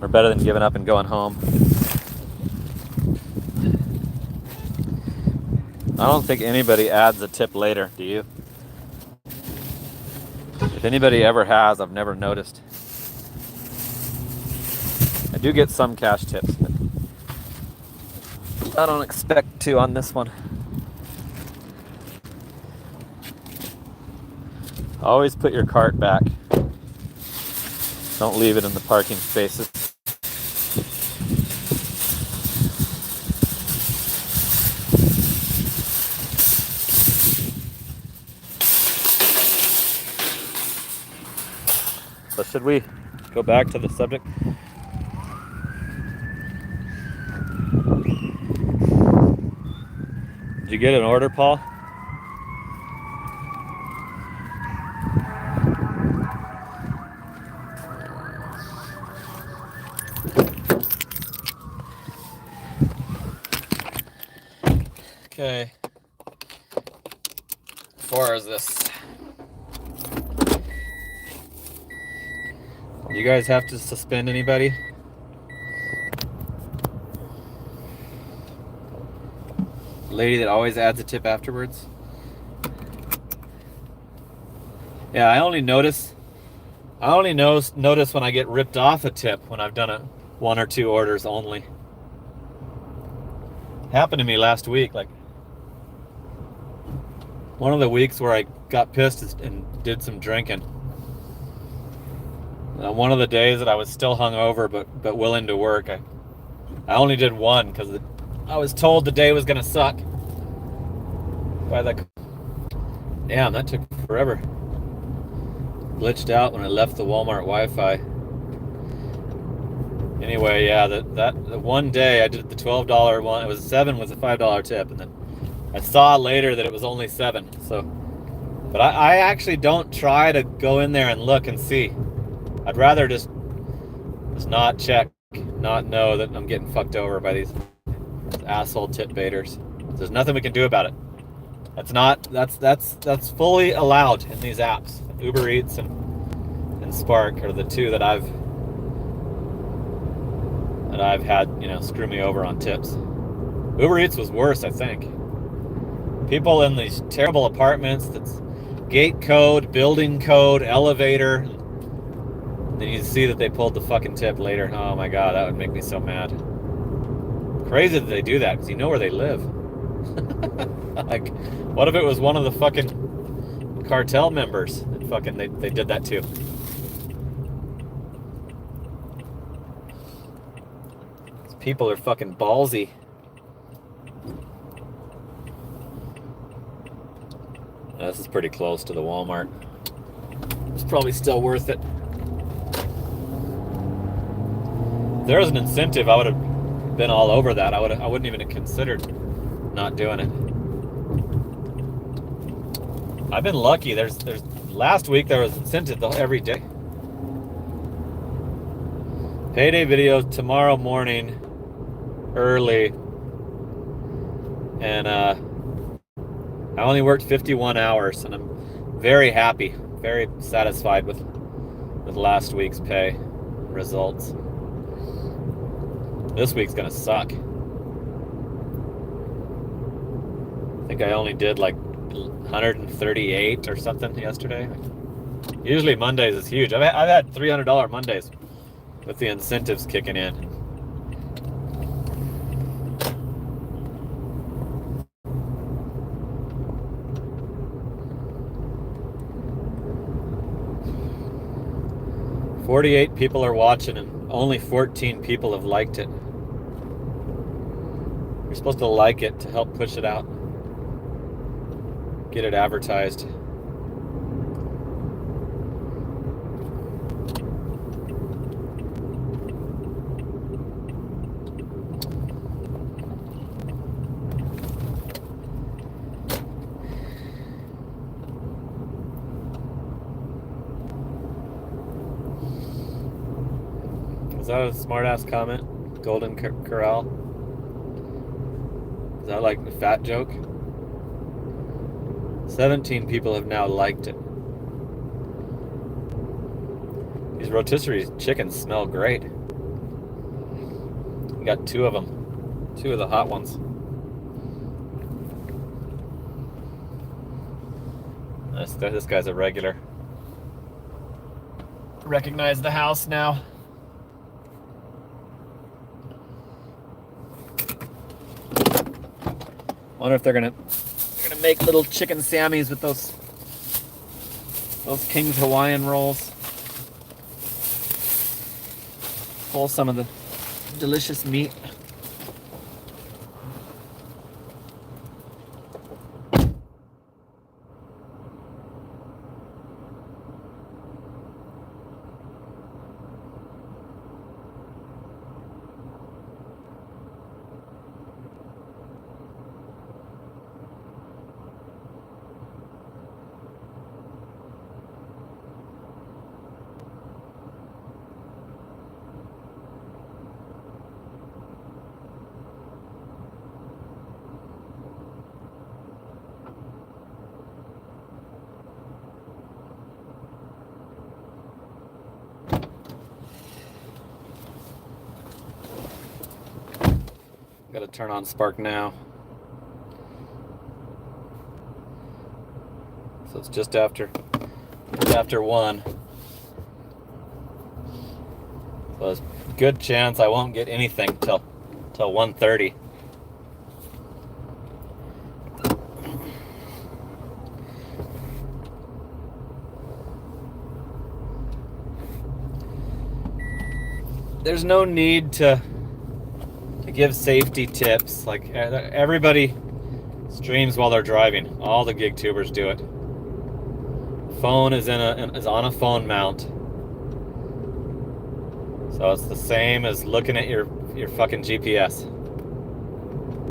Or better than giving up and going home. I don't think anybody adds a tip later, do you? If anybody ever has, I've never noticed. I do get some cash tips, but I don't expect to on this one. Always put your cart back. Don't leave it in the parking spaces. So should we go back to the subject? Did you get an order, Paul? Okay. How far is this? You guys have to suspend anybody? Lady that always adds a tip afterwards. Yeah, I only notice when I get ripped off a tip when I've done it 1 or 2 orders only. Happened to me last week, like one of the weeks where I got pissed and did some drinking. One of the days that I was still hungover but willing to work, I only did 1 because I was told the day was gonna suck. By the damn, that took forever. Glitched out when I left the Walmart Wi-Fi. Anyway, yeah, that one day I did the $12 one. It was 7 with a $5 tip, and then I saw later that it was only 7. So, but I actually don't try to go in there and look and see. I'd rather just not check, not know that I'm getting fucked over by these asshole tip baiters. There's nothing we can do about it. That's fully allowed in these apps. Uber Eats and Spark are the 2 that I've had, screw me over on tips. Uber Eats was worse, I think. People in these terrible apartments, that's gate code, building code, elevator. Then you see that they pulled the fucking tip later. Oh my god, that would make me so mad. Crazy that they do that, because you know where they live. Like, what if it was one of the fucking cartel members that fucking they did that too? These people are fucking ballsy. This is pretty close to the Walmart. It's probably still worth it. If there was an incentive, I would have been all over that. I wouldn't even have considered not doing it. I've been lucky. There's last week there was incentive every day. Payday video tomorrow morning, early, and I only worked 51 hours, and I'm very happy, very satisfied with last week's pay results. This week's gonna suck. I think I only did like 138 or something yesterday. Usually Mondays is huge. I've had $300 Mondays with the incentives kicking in. "48 people are watching and only 14 people have liked it." You're supposed to like it to help push it out. Get it advertised. Is that a smart-ass comment? Golden Corral? Is that like the fat joke? 17 people have now liked it. These rotisserie chickens smell great. We got 2 of them. 2 of the hot ones. This guy's a regular. Recognize the house now. Wonder if they're gonna make little chicken Sammies with those King's Hawaiian rolls. Pull some of the delicious meat. Gotta turn on Spark now. So it's just after 1. So there's a good chance I won't get anything till 1:30. There's no need to give safety tips. Like, everybody streams while they're driving. All the gig tubers do it. Phone is on a phone mount. So it's the same as looking at your fucking GPS,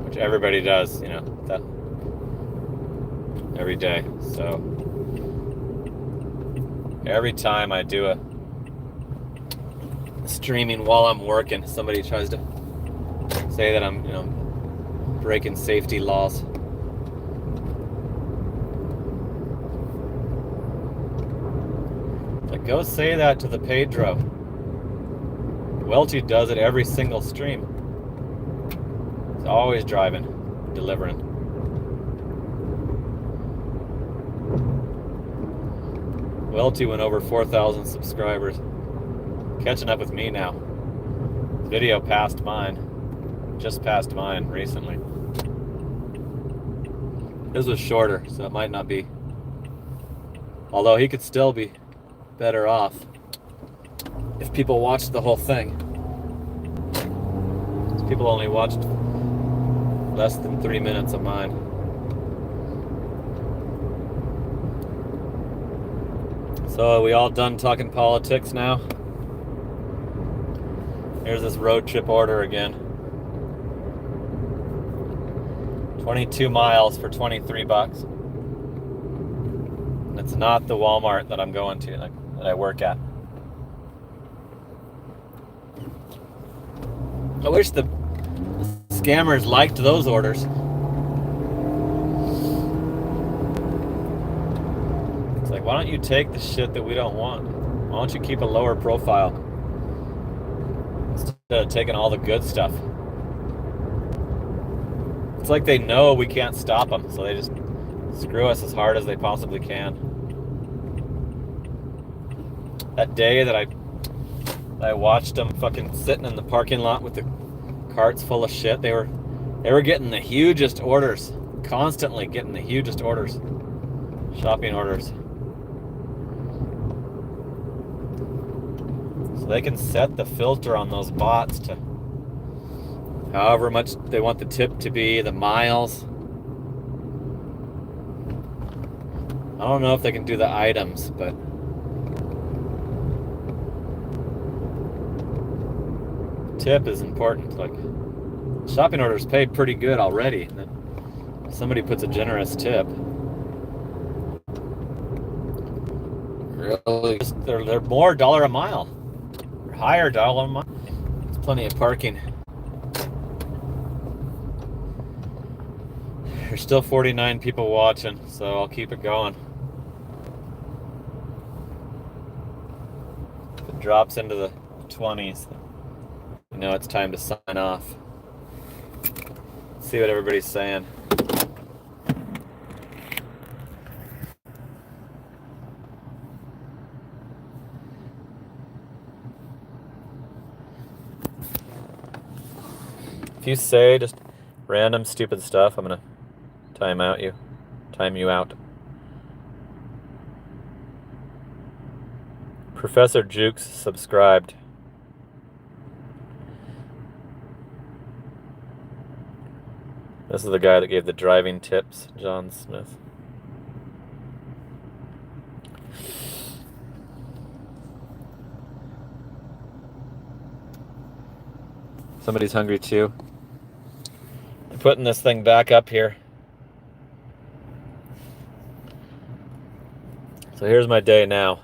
which everybody does, that every day. So every time I do a streaming while I'm working, somebody tries to say that I'm, breaking safety laws. Like, go say that to the Pedro. Welty does it every single stream. He's always driving, delivering. Welty went over 4,000 subscribers. Catching up with me now. Video passed mine. Just passed mine recently. His was shorter, so it might not be. Although he could still be better off if people watched the whole thing. People only watched less than 3 minutes of mine. So are we all done talking politics now? Here's this road trip order again. 22 miles for $23. And it's not the Walmart that I'm going to, that I work at. I wish the scammers liked those orders. It's like, why don't you take the shit that we don't want? Why don't you keep a lower profile instead of taking all the good stuff? It's like they know we can't stop them, so they just Screw us as hard as they possibly can. That day that I watched them fucking sitting in the parking lot with the carts full of shit, they were getting the hugest orders, constantly getting the hugest orders, shopping orders. So they can set the filter on those bots to however much they want the tip to be, the miles. I don't know if they can do the items, but tip is important. Like, shopping orders pay pretty good already, and then somebody puts a generous tip. Really, they're more dollar a mile, or higher dollar a mile. There's plenty of parking. There's still 49 people watching, so I'll keep it going. If it drops into the 20s, you know it's time to sign off. See what everybody's saying. If you say just random stupid stuff, I'm gonna time you out. Professor Jukes subscribed. This is the guy that gave the driving tips, John Smith. Somebody's hungry too. I'm putting this thing back up here. So here's my day now.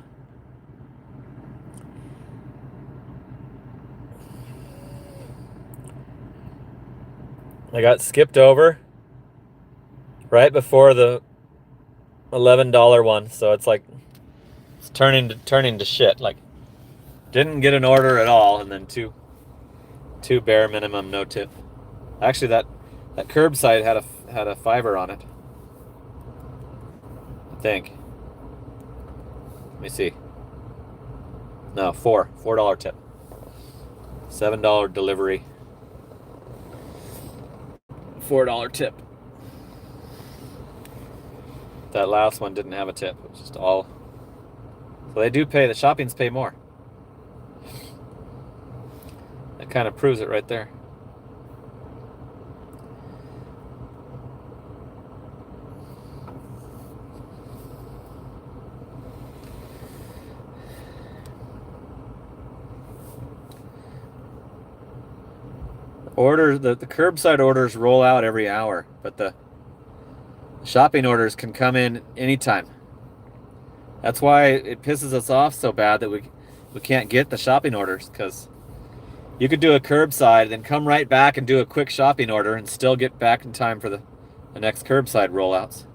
I got skipped over right before the $11 one, so it's like it's turning to shit. Like, didn't get an order at all, and then two bare minimum, no tip. Actually, that curbside had a $5 on it, I think. Let me see. No, $4 tip. $7 delivery. $4 tip. That last one didn't have a tip. It was just all. So they do pay. The shoppings pay more. That kind of proves it right there. The curbside orders roll out every hour, but the shopping orders can come in anytime. That's why it pisses us off so bad that we can't get the shopping orders, because you could do a curbside, then come right back and do a quick shopping order and still get back in time for the next curbside rollouts.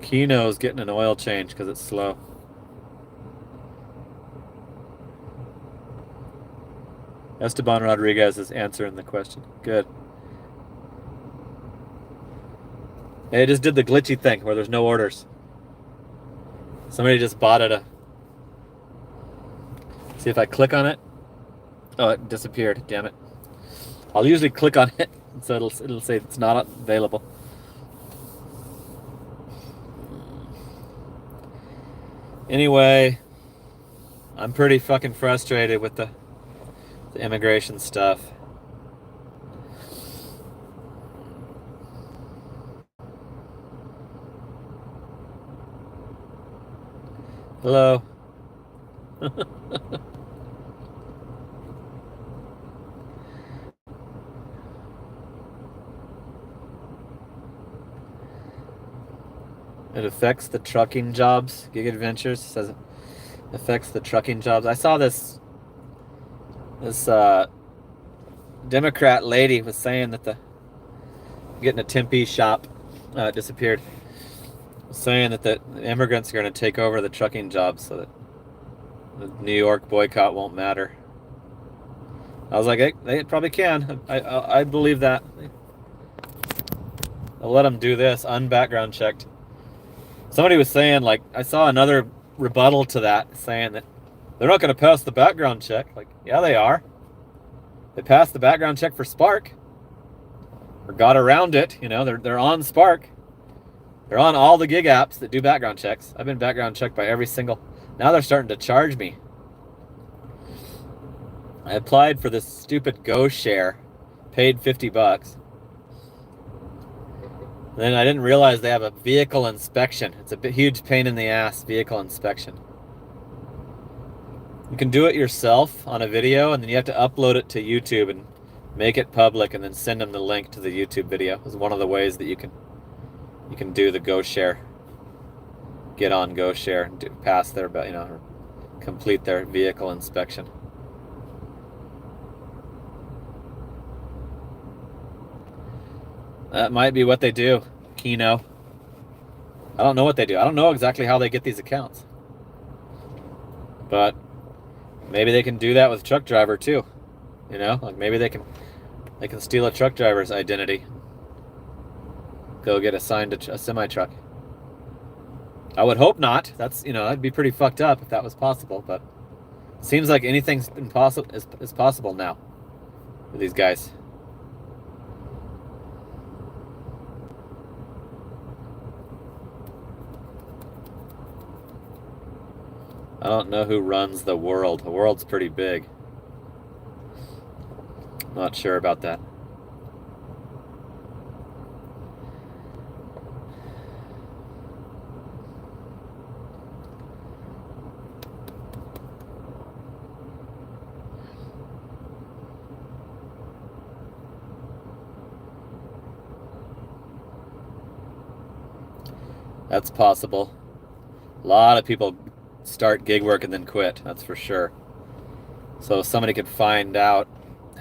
Kino's getting an oil change because it's slow. Esteban Rodriguez is answering the question. Good. They just did the glitchy thing where there's no orders. Somebody just bought it. See if I click on it. Oh, it disappeared. Damn it. I'll usually click on it, so it'll say it's not available. Anyway, I'm pretty fucking frustrated with the immigration stuff. Hello. It affects the trucking jobs. Gig Adventures says it affects the trucking jobs. I saw this Democrat lady was saying that getting a Tempe shop disappeared. Saying that the immigrants are going to take over the trucking jobs, so that The New York boycott won't matter. I was like, they probably can. I believe that. I'll let them do this, unbackground checked. Somebody was saying, like, I saw another rebuttal to that, saying that they're not going to pass the background check. Like, yeah, they are. They passed the background check for Spark. Or got around it, you know, they're on Spark. They're on all the gig apps that do background checks. I've been background checked by every single. Now they're starting to charge me. I applied for this stupid GoShare, paid $50. Then I didn't realize they have a vehicle inspection. It's a huge pain in the ass, vehicle inspection. You can do it yourself on a video, and then you have to upload it to YouTube and make it public, and then send them the link to the YouTube video. Is one of the ways that you can do the GoShare. Get on GoShare and pass their, or complete their vehicle inspection. That might be what they do, Kino. I don't know what they do. I don't know exactly how they get these accounts. But maybe they can do that with truck driver too. You know, like maybe they can steal a truck driver's identity. Go get assigned to a semi truck. I would hope not. That's, that'd be pretty fucked up if that was possible, but it seems like anything's is possible now with these guys. I don't know who runs the world. The world's pretty big. Not sure about that. That's possible. A lot of people start gig work and then quit, that's for sure. So if somebody could find out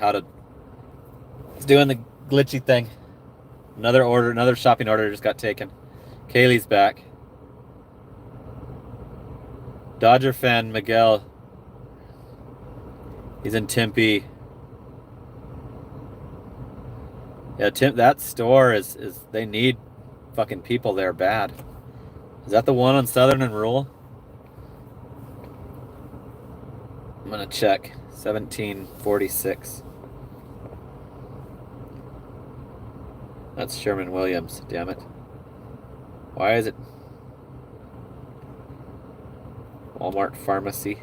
how to... It's doing the glitchy thing. Another shopping order just got taken. Kaylee's back. Dodger fan Miguel. He's in Tempe. Yeah, that store is they need fucking people there bad. Is that the one on Southern and Rural? I'm gonna check. 1746. That's Sherman-Williams, damn it. Why is it Walmart Pharmacy?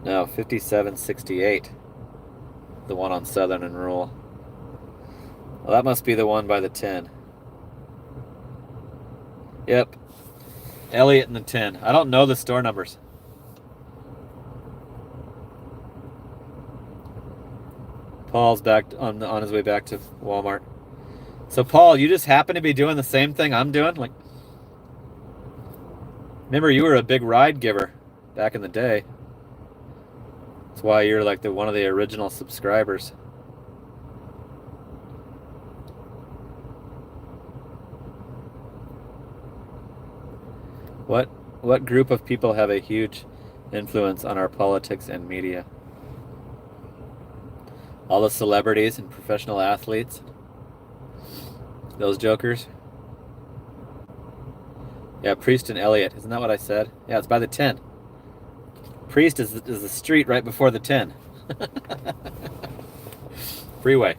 No, 5768. The one on Southern and Rural. Well, that must be the one by the 10. Yep. Elliott and the 10. I don't know the store numbers. Paul's back on his way back to Walmart. So Paul, you just happen to be doing the same thing I'm doing? Like, remember you were a big ride giver back in the day. That's why you're like one of the original subscribers. What group of people have a huge influence on our politics and media? All the celebrities and professional athletes. Those jokers. Yeah, Priest and Elliott. Isn't that what I said? Yeah, it's by the 10. Priest is the street right before the 10. Freeway.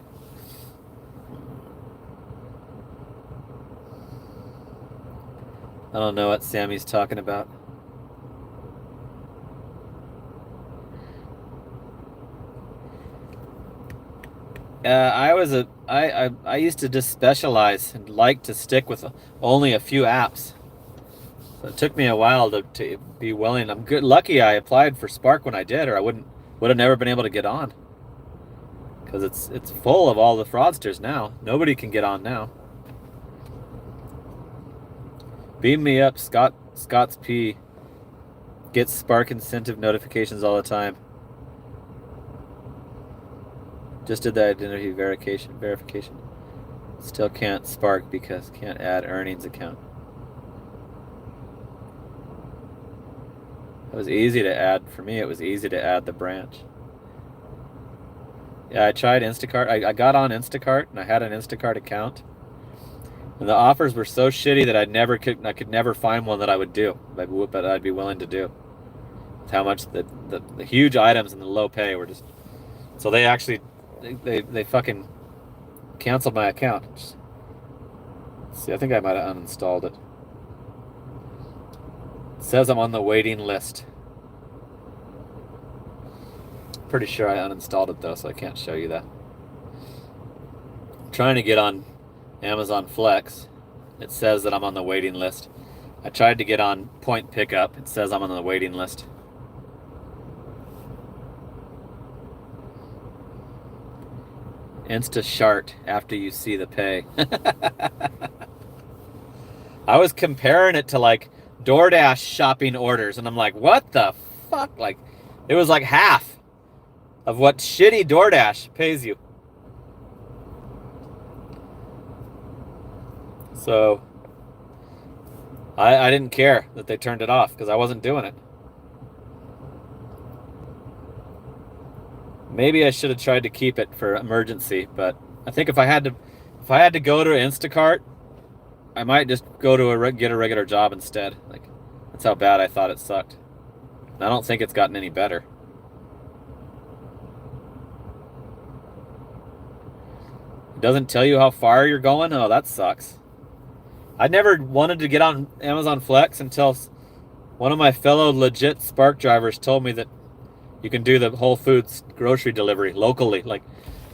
I don't know what Sammy's talking about. I used to just specialize and like to stick with only a few apps. So it took me a while to be willing. I'm lucky I applied for Spark when I did, or I would have never been able to get on. Because it's full of all the fraudsters now. Nobody can get on now. Beam me up, Scott's P. Gets Spark incentive notifications all the time. Just did the identity verification. Still can't Spark because can't add earnings account. It was easy to add. For me, it was easy to add the branch. Yeah, I tried Instacart. I got on Instacart, and I had an Instacart account. And the offers were so shitty that I could never find one that I would do, that I'd be willing to do. It's how much the huge items and the low pay were just. So they actually, they fucking canceled my account. See, I think I might have uninstalled it. It says I'm on the waiting list. Pretty sure I uninstalled it though, so I can't show you that. I'm trying to get on Amazon Flex. It says that I'm on the waiting list. I tried to get on Point Pickup. It says I'm on the waiting list. Instashart after you see the pay. I was comparing it to like DoorDash shopping orders, and I'm like, what the fuck? Like, it was like half of what shitty DoorDash pays you. So I didn't care that they turned it off because I wasn't doing it. Maybe I should have tried to keep it for emergency, but I think if I had to go to Instacart, I might just go to get a regular job instead. Like, that's how bad I thought it sucked. And I don't think it's gotten any better. It doesn't tell you how far you're going. Oh, that sucks. I never wanted to get on Amazon Flex until one of my fellow legit Spark drivers told me that you can do the Whole Foods grocery delivery locally. Like,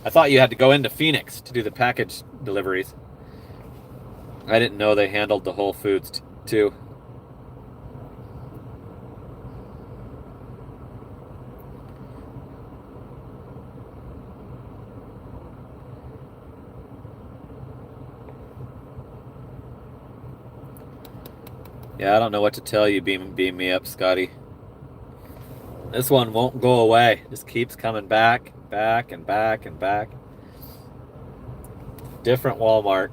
I thought you had to go into Phoenix to do the package deliveries. I didn't know they handled the Whole Foods too. Yeah, I don't know what to tell you, beam me up, Scotty. This one won't go away. Just keeps coming back, back, and back, and back. Different Walmart.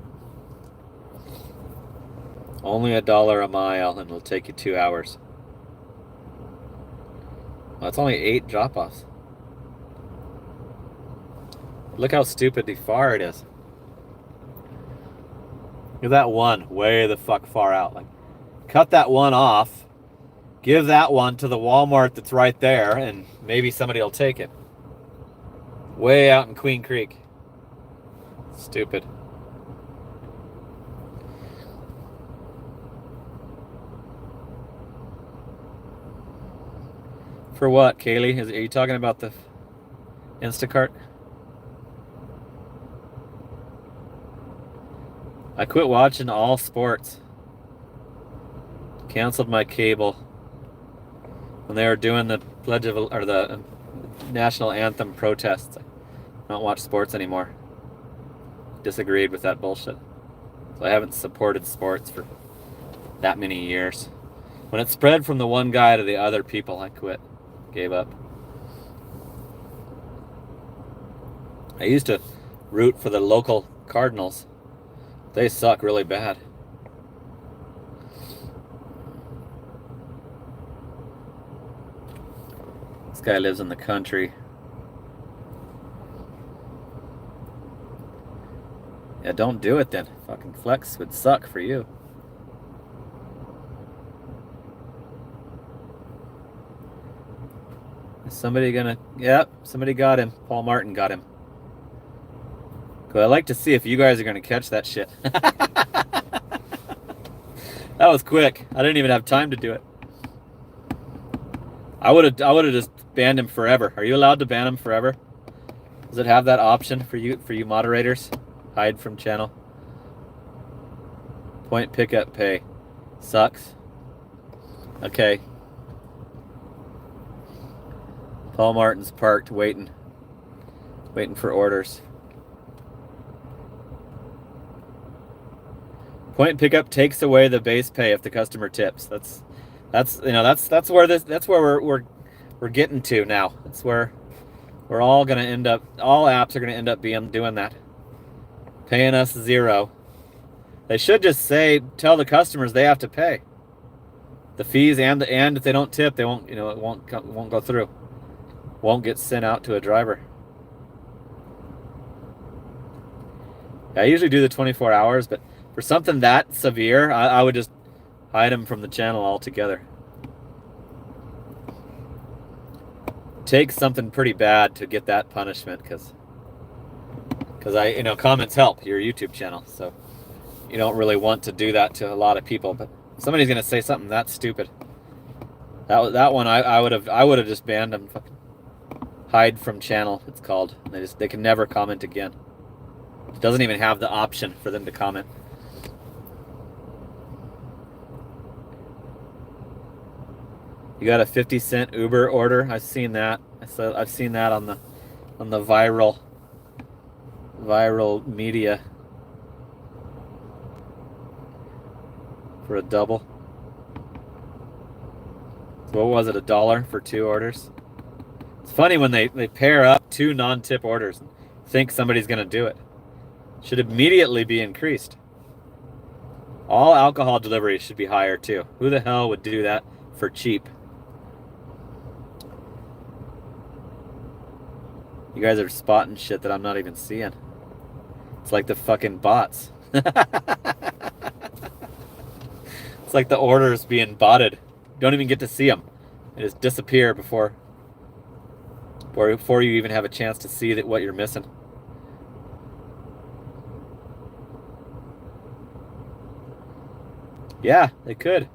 Only $1 a mile, and it'll take you 2 hours. Well, it's only 8 drop-offs. Look how stupidly far it is. Look at that one, way the fuck far out. Like, cut that one off. Give that one to the Walmart that's right there, and maybe somebody will take it. Way out in Queen Creek. Stupid. For what, Kaylee? Are you talking about the Instacart? I quit watching all sports. Canceled my cable when they were doing the pledge of, or the national anthem protests. I don't watch sports anymore. Disagreed with that bullshit. So I haven't supported sports for that many years. When it spread from the one guy to the other people, I quit. Gave up. I used to root for the local Cardinals. They suck really bad. This guy lives in the country. Yeah, don't do it then. Fucking Flex would suck for you. Is somebody gonna... Yep, somebody got him. Paul Martin got him. Cool, I'd like to see if you guys are gonna catch that shit. That was quick. I didn't even have time to do it. I would have just banned him forever. Are you allowed to ban him forever? Does it have that option for you moderators? Hide from channel. Point pickup pay. Sucks. Okay. Paul Martin's parked waiting for orders. Point pickup takes away the base pay if the customer tips. That's where we're getting to now. That's where we're all gonna end up. All apps are gonna end up doing that, paying us 0. They should just tell the customers they have to pay. The fees and if they don't tip, they won't, you know, it won't go through. Won't get sent out to a driver. I usually do the 24 hours, but for something that severe, I would just hide them from the channel altogether. Takes something pretty bad to get that punishment, because you know, comments help your YouTube channel, so you don't really want to do that to a lot of people. But somebody's gonna say something that stupid. That one I would have just banned them. Fucking hide from channel, it's called. They can never comment again. It doesn't even have the option for them to comment. You got a 50-cent Uber order? I've seen that. I've seen that on the viral media for a double. So what was it, $1 for 2 orders? It's funny when they pair up 2 non-tip orders and think somebody's gonna do it. Should immediately be increased. All alcohol deliveries should be higher too. Who the hell would do that for cheap? You guys are spotting shit that I'm not even seeing. It's like the fucking bots. It's like the orders being botted. Don't even get to see them. They just disappear before you even have a chance to see what you're missing. Yeah, they could.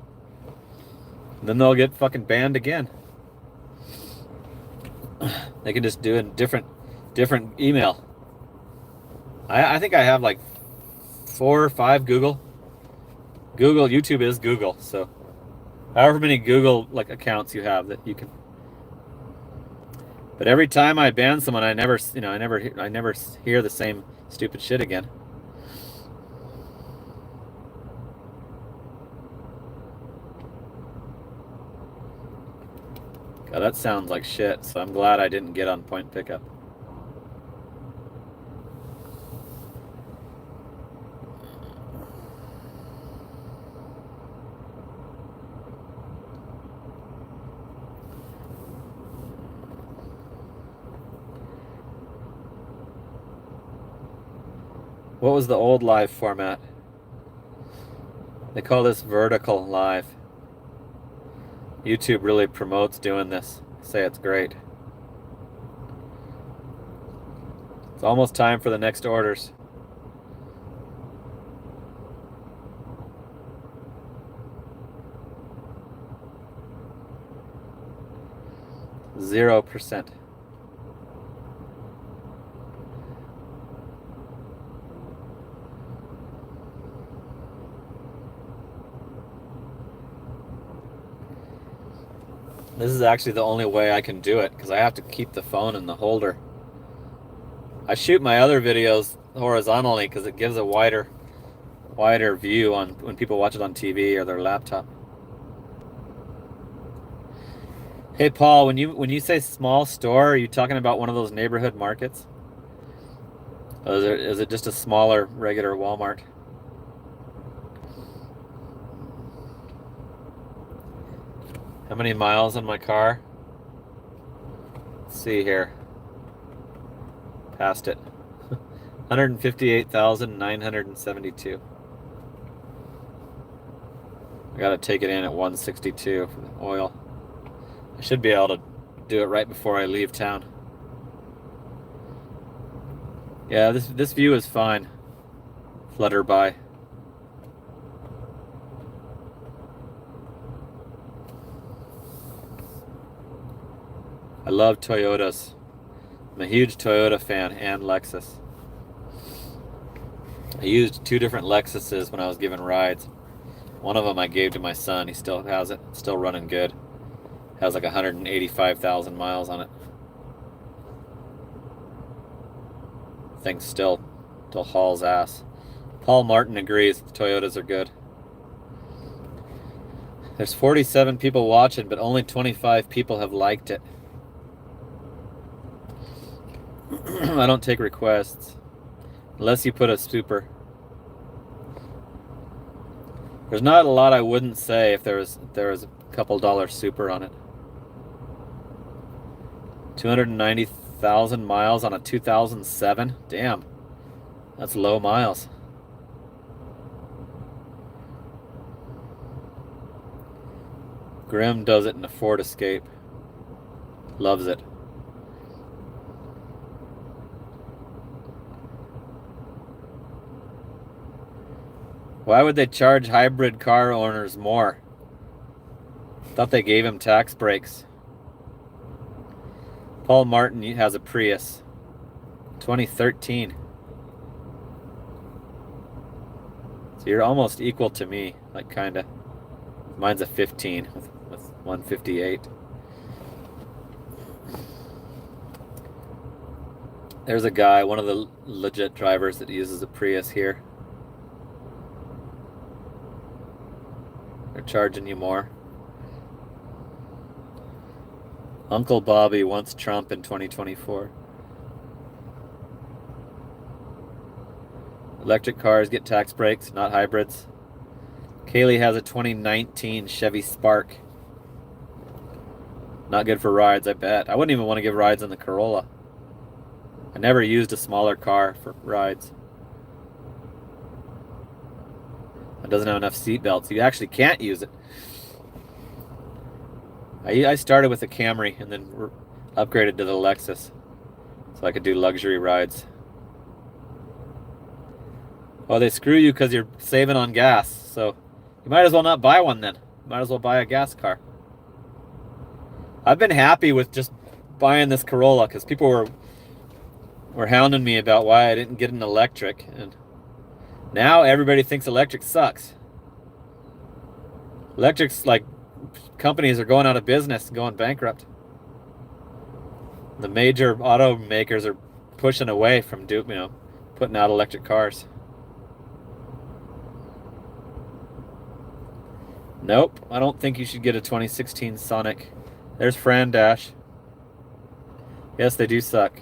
And then they'll get fucking banned again. They can just do a different email. I think I have like 4 or 5 Google. YouTube is Google, so however many Google like accounts you have that you can. But every time I ban someone, I never hear the same stupid shit again. God, that sounds like shit, so I'm glad I didn't get on point pickup. What was the old live format? They call this vertical live. YouTube really promotes doing this. Say it's great. It's almost time for the next orders. %. This is actually the only way I can do it, because I have to keep the phone in the holder. I shoot my other videos horizontally because it gives a wider view on when people watch it on TV or their laptop. Hey Paul, when you say small store, are you talking about one of those neighborhood markets? Or is it just a smaller regular Walmart? How many miles on my car? Let's see here. Passed it. 158,972. I gotta take it in at 162 for the oil. I should be able to do it right before I leave town. Yeah, this view is fine. Flutter by. I love Toyotas. I'm a huge Toyota fan and Lexus. I used 2 different Lexuses when I was giving rides. One of them I gave to my son. He still has it. It's still running good. Has like 185,000 miles on it. Thing still hauls ass. Paul Martin agrees the Toyotas are good. There's 47 people watching, but only 25 people have liked it. I don't take requests unless you put a super. There's not a lot I wouldn't say if there was a couple dollar super on it. 290,000 miles on a 2007. Damn, that's low miles. Grim does it in a Ford Escape. Loves it. Why would they charge hybrid car owners more? Thought they gave him tax breaks. Paul Martin has a Prius. 2013. So you're almost equal to me, like kinda. Mine's a 15 with 158. There's a guy, one of the legit drivers that uses a Prius here. They're charging you more. Uncle Bobby wants Trump in 2024. Electric cars get tax breaks, not hybrids. Kaylee has a 2019 Chevy Spark. Not good for rides, I bet. I wouldn't even want to give rides in the Corolla. I never used a smaller car for rides. It doesn't have enough seat belts. You actually can't use it. I started with a Camry and then upgraded to the Lexus so I could do luxury rides. Oh, they screw you because you're saving on gas, so you might as well not buy one then. You might as well buy a gas car. I've been happy with just buying this Corolla because people were hounding me about why I didn't get an electric, and now everybody thinks electric sucks. Electrics, like, companies are going out of business and going bankrupt. The major automakers are pushing away from putting out electric cars. Nope, I don't think you should get a 2016 Sonic. There's Fran Dash. Yes, they do suck.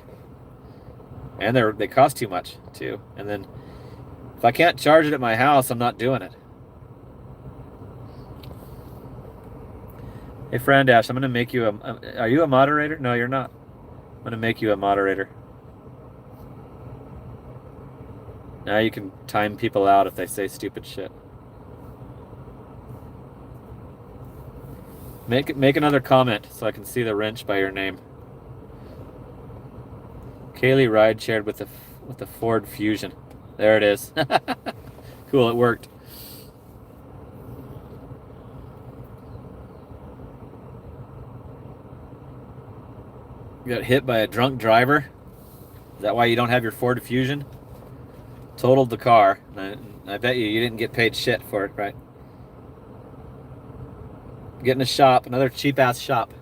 And they cost too much, too. And then, if I can't charge it at my house, I'm not doing it. Hey, Fran Dash, I'm going to make you are you a moderator? No, you're not. I'm going to make you a moderator. Now you can time people out if they say stupid shit. Make another comment so I can see the wrench by your name. Kaylee ride shared with the Ford Fusion. There it is. Cool, it worked. You got hit by a drunk driver? Is that why you don't have your Ford Fusion? Totaled the car. I bet you didn't get paid shit for it, right? Get in a shop, another cheap-ass shop.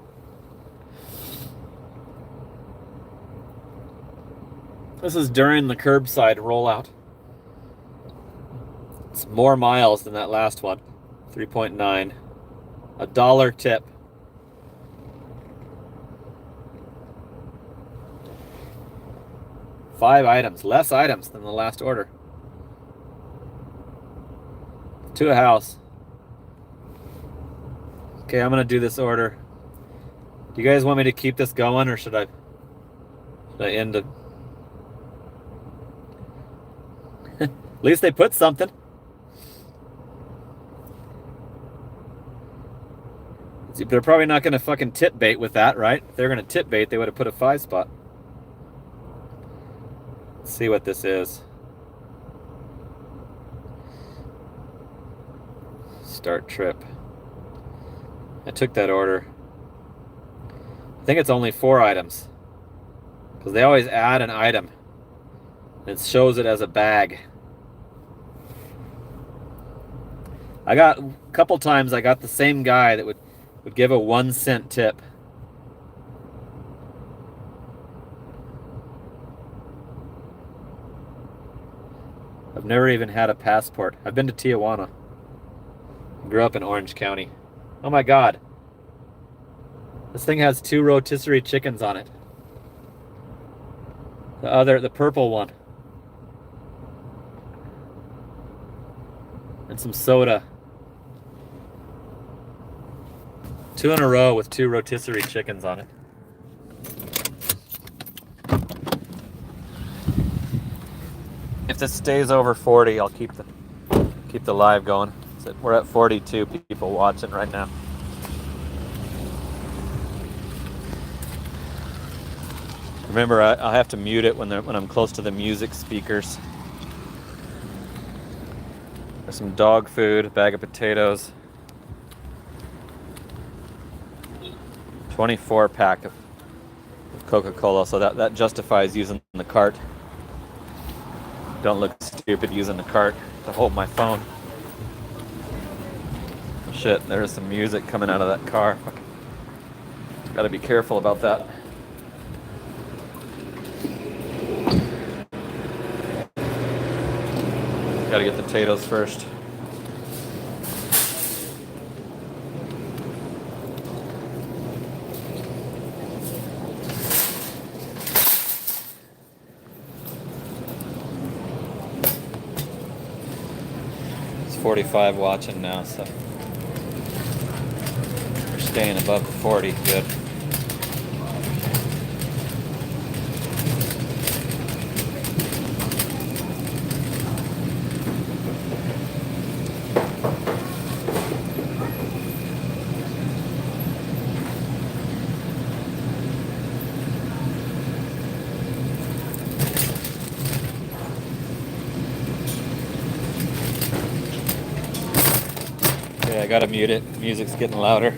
This is during the curbside rollout. It's more miles than that last one. 3.9. $1 tip. Five items. Less items than the last order. To a house. Okay, I'm going to do this order. Do you guys want me to keep this going, or should I end it? At least they put something. They're probably not going to fucking tip bait with that, right? If they're going to tip bait, they would have put a 5 spot. Let's see what this is. Start trip. I took that order. I think it's only 4 items. Because they always add an item. It shows it as a bag. I got a couple times I got the same guy that would give a 1-cent tip. I've never even had a passport. I've been to Tijuana. Grew up in Orange County. Oh my God. This thing has 2 rotisserie chickens on it. The purple one. And some soda. 2 in a row with 2 rotisserie chickens on it. If this stays over 40, I'll keep the live going. So we're at 42 people watching right now. Remember, I have to mute it when I'm close to the music speakers. There's some dog food, a bag of potatoes, 24 pack of Coca-Cola, so that justifies using the cart. Don't look stupid using the cart to hold my phone. Shit, there's some music coming out of that car. Gotta be careful about that. Gotta get the potatoes first. It's 45 watching now, so we're staying above 40. Good. Okay, I gotta mute it. Music's getting louder.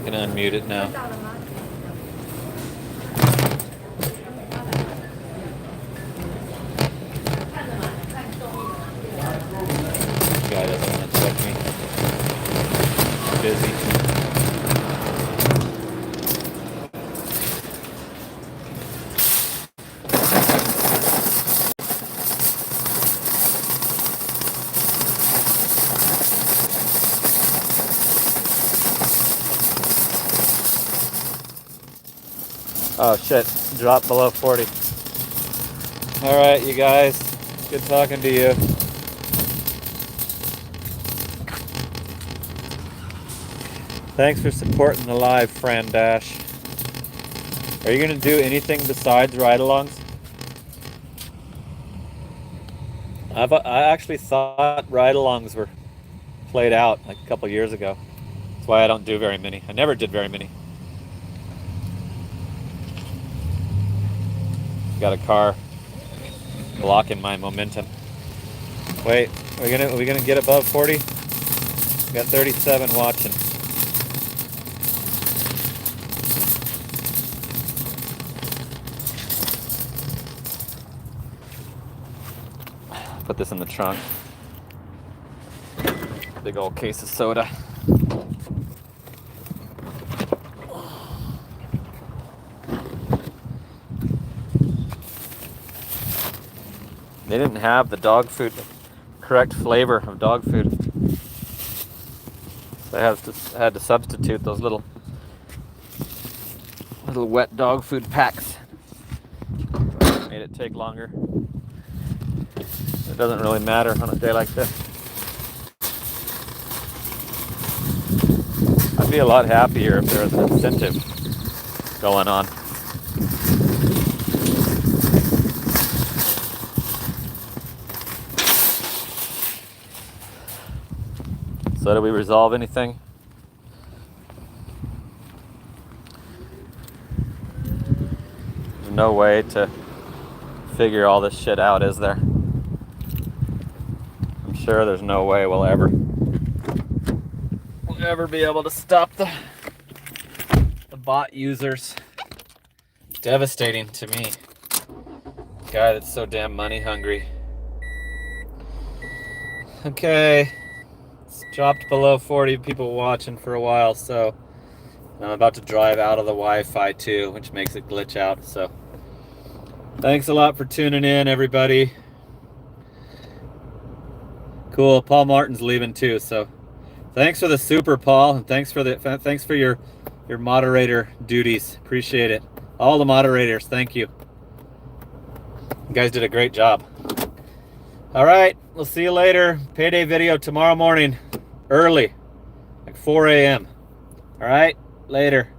gonna unmute it now. Guy doesn't want to touch me. Busy. Oh shit, dropped below 40. Alright, you guys. Good talking to you. Thanks for supporting the live, Fran Dash. Are you going to do anything besides ride-alongs? I actually thought ride-alongs were played out like a couple years ago. That's why I don't do very many. I never did very many. Got a car blocking my momentum. Wait, are we gonna get above 40? We got 37 watching. Put this in the trunk. Big old case of soda. They didn't have the dog food, correct flavor of dog food. So I had to substitute those little wet dog food packs. Made it take longer. It doesn't really matter on a day like this. I'd be a lot happier if there was an incentive going on. So did we resolve anything? There's no way to figure all this shit out, is there? I'm sure there's no way we'll ever be able to stop the bot users. It's devastating to me. Guy that's so damn money hungry. Okay. Dropped below 40 people watching for a while, so I'm about to drive out of the Wi-Fi too, which makes it glitch out. So thanks a lot for tuning in, everybody. Cool. Paul Martin's leaving too, so thanks for the super, Paul, and thanks for your moderator duties. Appreciate it. All the moderators, thank you. You guys did a great job. All right, we'll see you later. Payday video tomorrow morning. Early, like 4 a.m. All right, later.